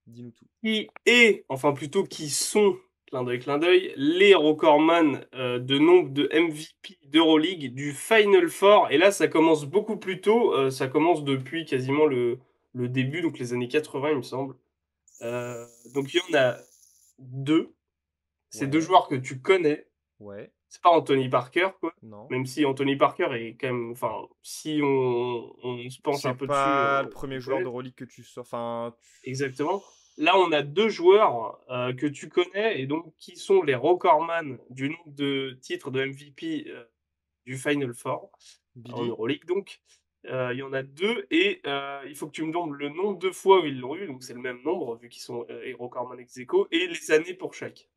Dis-nous tout. qui est, enfin plutôt qui sont, clin d'œil, les recordman de nombre de MVP d'Euroleague du Final Four. Et là, ça commence beaucoup plus tôt. Ça commence depuis quasiment le début, donc les années 80, il me semble. Donc il y en a deux. C'est deux Ouais, joueurs que tu connais. ouais, C'est pas Anthony Parker, quoi. non. Même si Anthony Parker est quand même. Enfin, si on se penche C'est un peu dessus, pas le on premier joueur connaît. d'Euroleague que tu sors. Enfin. Exactement. Là, on a deux joueurs que tu connais et donc qui sont les recordman du nombre de titres de MVP du Final Four en Billy. Euroleague. Donc, il y en a deux et il faut que tu me donnes le nombre de fois où ils l'ont eu. Donc, c'est le même nombre vu qu'ils sont recordman ex aequo et les années pour chaque.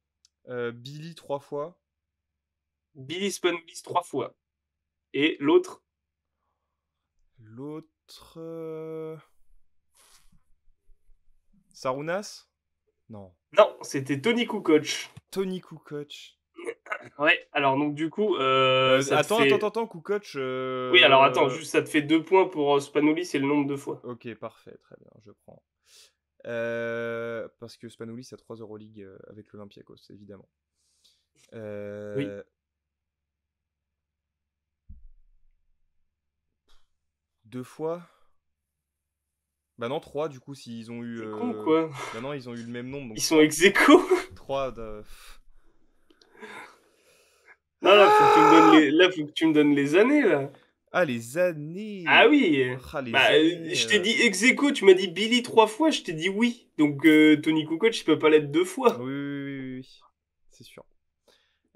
Billy 3 fois. Billy Spanoulis 3 fois et l'autre. L'autre. Sarunas? Non. Non, c'était Tony Kukoc. Tony Kukoc. Ouais. Alors donc du coup, ça te fait. Attends, Kukoc. Oui, alors attends, juste ça te fait 2 points pour Spanoulis et le nombre de fois. Ok, parfait, très bien, je prends. Parce que Spanoulis a 3 Euroleague avec l'Olympiakos, évidemment. Oui. 2 fois? Bah non, 3 du coup, s'ils ont eu. C'est con quoi. Bah non, ils ont eu le même nombre, donc Ils sont 3. ex aequo. 3 Non, là, faut que tu me donnes Ah, faut que tu me donnes les années là. ah, les années. Ah oui. Ah, les Bah, années. je t'ai dit ex aequo, tu m'as dit Billy 3 fois, je t'ai dit oui. Donc Tony Kukoc, il peut pas l'être 2 fois. Oui, oui, oui, oui, oui. C'est sûr.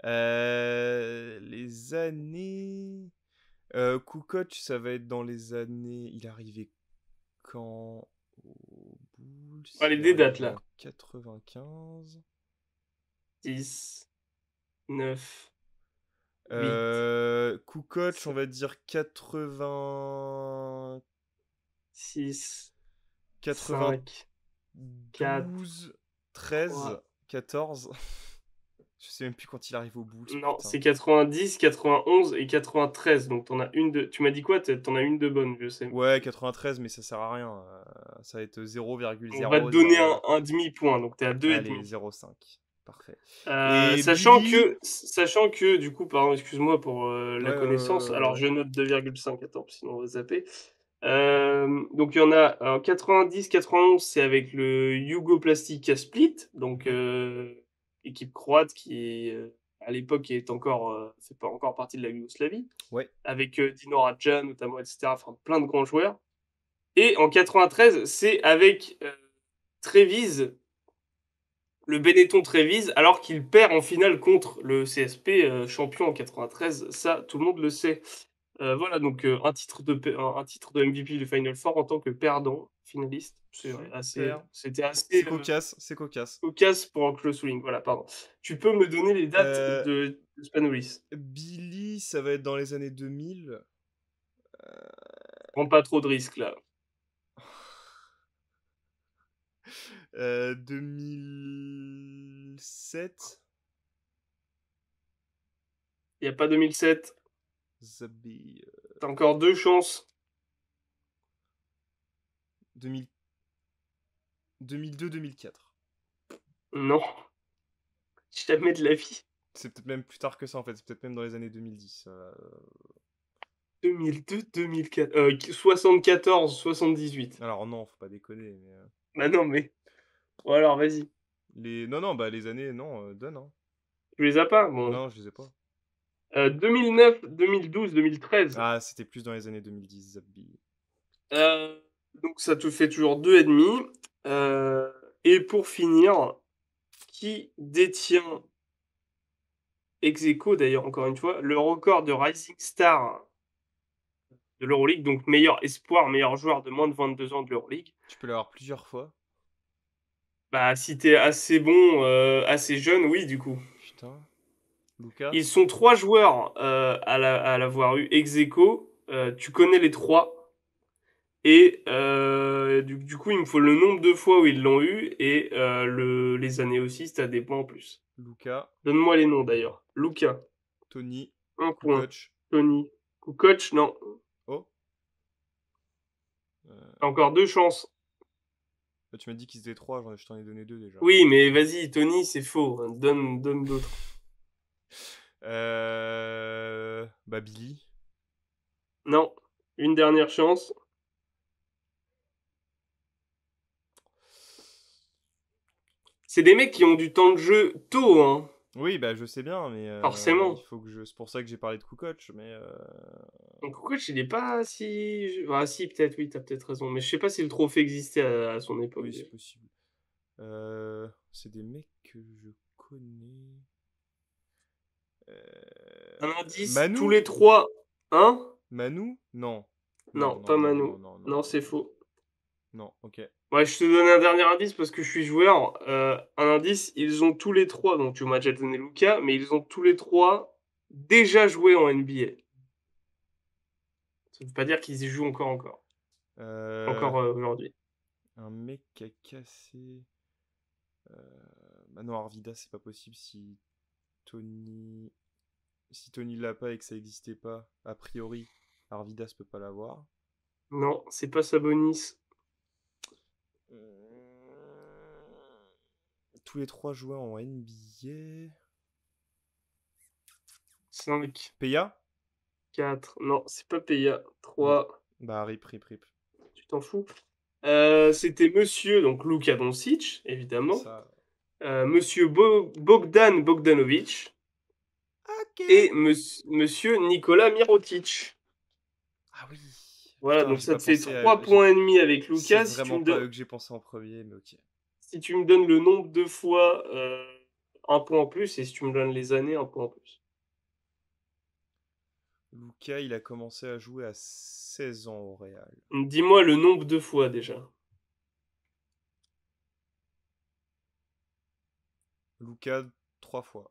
Les années. Kukoc, ça va être dans les années. Il est arrivé quand aux Bulls? Allez, Il est des dates, arrivé là. en 95. 10, 9, 8, Kukoc, on 7, va dire 80... 6, 5, 4, 92, 13, 3. 14. Je sais même plus quand il arrive aux Bulls, Non, putain. c'est 90, 91 et 93. Donc, t'en as une de. Tu m'as dit quoi? T'en as une de bonne, je sais. Ouais, 93, mais ça sert à rien. Ça va être On va te donner 0,000. un demi-point. Donc, t'es à 2,5. Allez, 0,5. Parfait. Et Sachant Billy. que, sachant que, du coup, pardon, excuse-moi pour Ouais, la ouais, connaissance. ouais, Alors, ouais. je note 2,5. Attends, sinon on va zapper. Donc, il y en a en 90, 91, c'est avec le Jugoplastika Split, donc Mhm. équipe croate qui, à l'époque, est encore, fait pas encore partie de la Yougoslavie, Ouais. avec Dino Radja notamment, etc. Enfin, plein de grands joueurs. Et en 93, c'est avec Trevize, le Benetton Trevize, alors qu'il perd en finale contre le CSP, champion en 93. Ça, tout le monde le sait. Voilà, donc un titre de MVP du Final Four en tant que perdant, finaliste. Super. C'était C'est assez cocasse, c'est cocasse. cocasse pour que je le souligne. Voilà, pardon. Tu peux me donner les dates Euh, de Spanoulis? Billy, ça va être dans les années 2000. Prends pas trop de risques là. 2007. Il n'y a pas 2007. Zabi. T'as encore deux chances. 2000 2002-2004. Non, jamais de la vie. C'est peut-être même plus tard que ça en fait, c'est peut-être même dans les années 2010. 2002, 2004. 74, 78. Alors non, faut pas déconner. Mais, Bah non, mais. Ou alors, vas-y. Non, non, bah les années, non, donne. Hein. Tu les as pas? Bon. Non, je les ai pas. 2009, 2012, 2013. Ah, c'était plus dans les années 2010, Zabi. Donc ça te fait toujours 2,5. Euh, et pour finir, qui détient ex aequo d'ailleurs encore une fois le record de Rising Star de l'Euroleague, donc meilleur espoir, meilleur joueur de moins de 22 ans de l'Euroleague? Tu peux l'avoir plusieurs fois. Bah si t'es assez bon, assez jeune, oui du coup. Putain. Luca. Ils sont trois joueurs à l'avoir eu ex aequo. Tu connais les trois. Et du coup, il me faut le nombre de fois où ils l'ont eu et les années aussi, si t'as des points en plus. Luca. Donne-moi les noms d'ailleurs. Luca, Tony. un point. Kukoc. Tony, Kukoc, non. Oh. T'as encore deux chances. Bah, tu m'as dit qu'ils étaient trois, je t'en ai donné deux déjà. Oui, mais vas-y, Tony, c'est faux. Donne d'autres. Bah Billy. Non. Une dernière chance. C'est des mecs qui ont du temps de jeu tôt, hein. Oui, bah je sais bien, mais il Forcément. faut que je. C'est pour ça que j'ai parlé de Kukoc, mais. Donc Kukoc, il est pas si. Ah si, peut-être, oui, t'as peut-être raison. Mais je sais pas si le trophée existait à son époque. Oui, c'est possible. C'est des mecs que je connais. Un indice, tous Manu? les trois. Hein? Manu? Non. Non, Non, non, pas non, Manu. non, non, non, Non, non, c'est non. faux. Non, ok. Ouais, je te donne un dernier indice parce que je suis joueur. Un indice, ils ont tous les trois, donc tu m'as déjà donné Luca, mais ils ont tous les trois déjà joué en NBA. Ça veut pas dire qu'ils y jouent encore. Euh, Encore aujourd'hui. un mec qui a cassé. Bah non, Arvida, c'est pas possible si Tony. Si Tony l'a pas et que ça existait pas, a priori, Arvidas peut pas l'avoir. Non, c'est pas Sabonis. Tous les trois joueurs en NBA. 5, Peya? 4. Non, c'est pas Peya. Bon. 3. Bah, rip. Tu t'en fous. C'était monsieur, donc Luka Doncic, évidemment. Ça. Monsieur Bogdan Bogdanovic. Ok. Et monsieur Nicolas Mirotic. Ah oui. Voilà, Putain, donc j'ai ça pas te fait pensé à 3 eux. points et demi avec C'est Lucas. vraiment pas eux que j'ai pensé en premier, mais ok. Si tu me donnes le nombre de fois, un point en plus. Et si tu me donnes les années, un point en plus. Lucas, il a commencé à jouer à 16 ans au Real. Dis-moi le nombre de fois déjà. Lucas, 3 fois.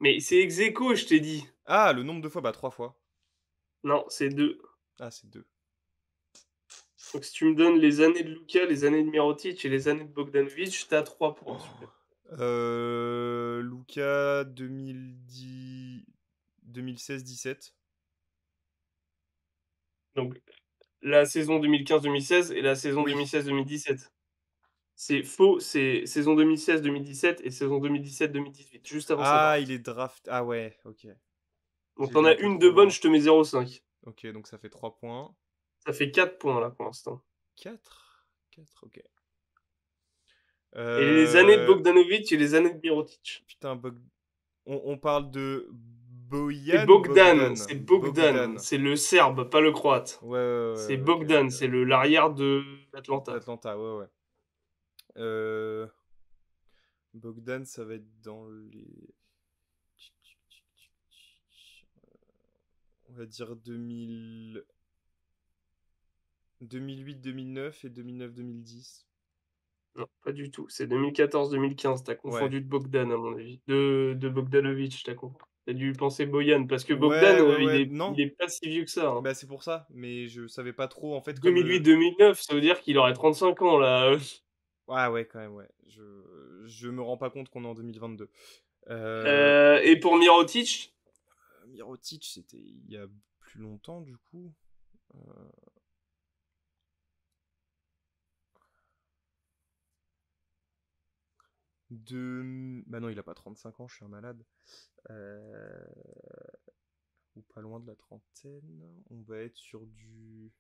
Mais c'est ex aequo, je t'ai dit. Ah, le nombre de fois, bah 3 fois. Non, c'est 2. Ah, c'est 2. Donc si tu me donnes les années de Luka, les années de Mirotic et les années de Bogdanovic, t'as 3 points. Super. Lucas, 2010... 2016-17. Donc la saison 2015-2016 et la saison Oui. 2016-2017. C'est faux, c'est saison 2016-2017 et saison 2017-2018, juste avant sa Ah, draft. il est draft. Ah ouais, ok. Donc J'ai t'en vu un as peu une trop de bonne, loin. je te mets 0,5. Ok, donc ça fait 3 points. Ça fait 4 points là pour l'instant. 4 4, ok. Et les années de Euh... Bogdanovic et les années de Mirotic. Putain, on parle de C'est Bojan ou Bogdan, Bogdan? c'est Bogdan, Bogdan. c'est le Serbe, pas le Croate. Ouais, ouais, ouais, C'est ouais, ok, ok, Bogdan, ok. c'est le l'arrière de l'Atlanta. D'Atlanta, ouais, ouais. Euh... Bogdan, ça va être dans les... On va dire 2008-2009 et 2009-2010. Non, pas du tout. C'est 2014-2015. T'as Ouais. confondu de Bogdan, à mon avis. De Bogdanovic, t'as confondu. T'as dû penser Boyan, parce que Bogdan, Ouais, ouais, il ouais. est, Non. il est pas si vieux que ça. Hein. Bah, c'est pour ça. Mais je savais pas trop, en fait, comme... 2008-2009, ça veut dire qu'il aurait 35 ans, là. Ouais, ouais, quand même, ouais. Je me rends pas compte qu'on est en 2022. Et pour Mirotic, Mirotic, c'était il y a plus longtemps, du coup. Euh, Bah non, il a pas 35 ans, je suis un malade. Euh, Ou pas loin de la trentaine. On va être sur du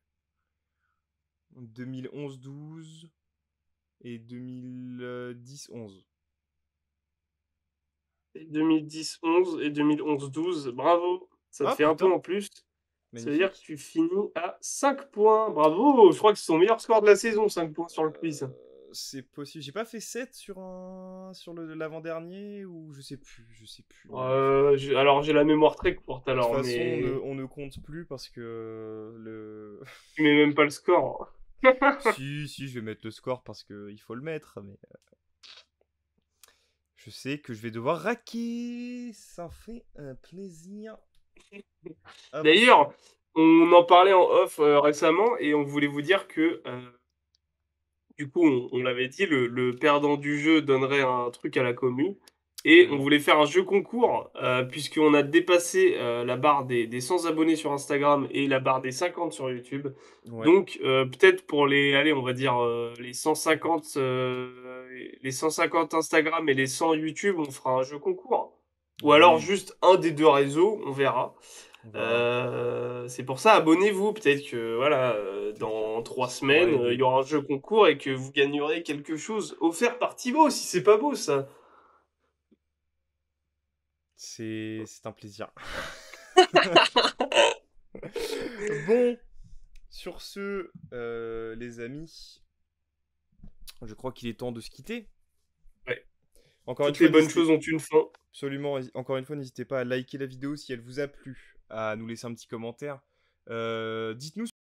2011-12 et 2010-11. 2010-11 et 2011-12, bravo. Ça te Ah fait un point putain, en plus. Ça veut dire que magnifique. tu finis à 5 points. Bravo, je crois que c'est son meilleur score de la saison, 5 points sur le quiz. C'est possible. J'ai pas fait 7 sur l'avant-dernier ou je sais plus, je sais plus. Alors j'ai la mémoire très courte De toute alors, façon, mais on ne compte plus parce que le. tu mets même pas le score. Si, si, je vais mettre le score parce que il faut le mettre, mais je sais que je vais devoir raquer. Ça fait un plaisir. Avancer. D'ailleurs, on en parlait en off récemment et on voulait vous dire que du coup, on l'avait dit, le perdant du jeu donnerait un truc à la commu. Et on Absolument. voulait faire un jeu concours, puisqu'on a dépassé la barre des 100 abonnés sur Instagram et la barre des 50 sur YouTube. Ouais. Donc, peut-être pour les, allez, on va dire les 150, les 150 Instagram et les 100 YouTube, on fera un jeu concours. Ou alors Oui, juste un des deux réseaux, on verra. on verra. C'est pour ça, abonnez-vous. Peut-être que voilà, Peut-être dans qu'il 3 se pourra semaines, il y aider. aura un jeu concours et que vous gagnerez quelque chose offert par Thibaut, si c'est pas beau ça. C'est un plaisir. Bon, sur ce, les amis, je crois qu'il est temps de se quitter. Ouais. Encore une Toutes les fois, bonnes n'hésitez choses ont une fin. absolument, encore une fois, n'hésitez pas à liker la vidéo si elle vous a plu, à nous laisser un petit commentaire. Dites-nous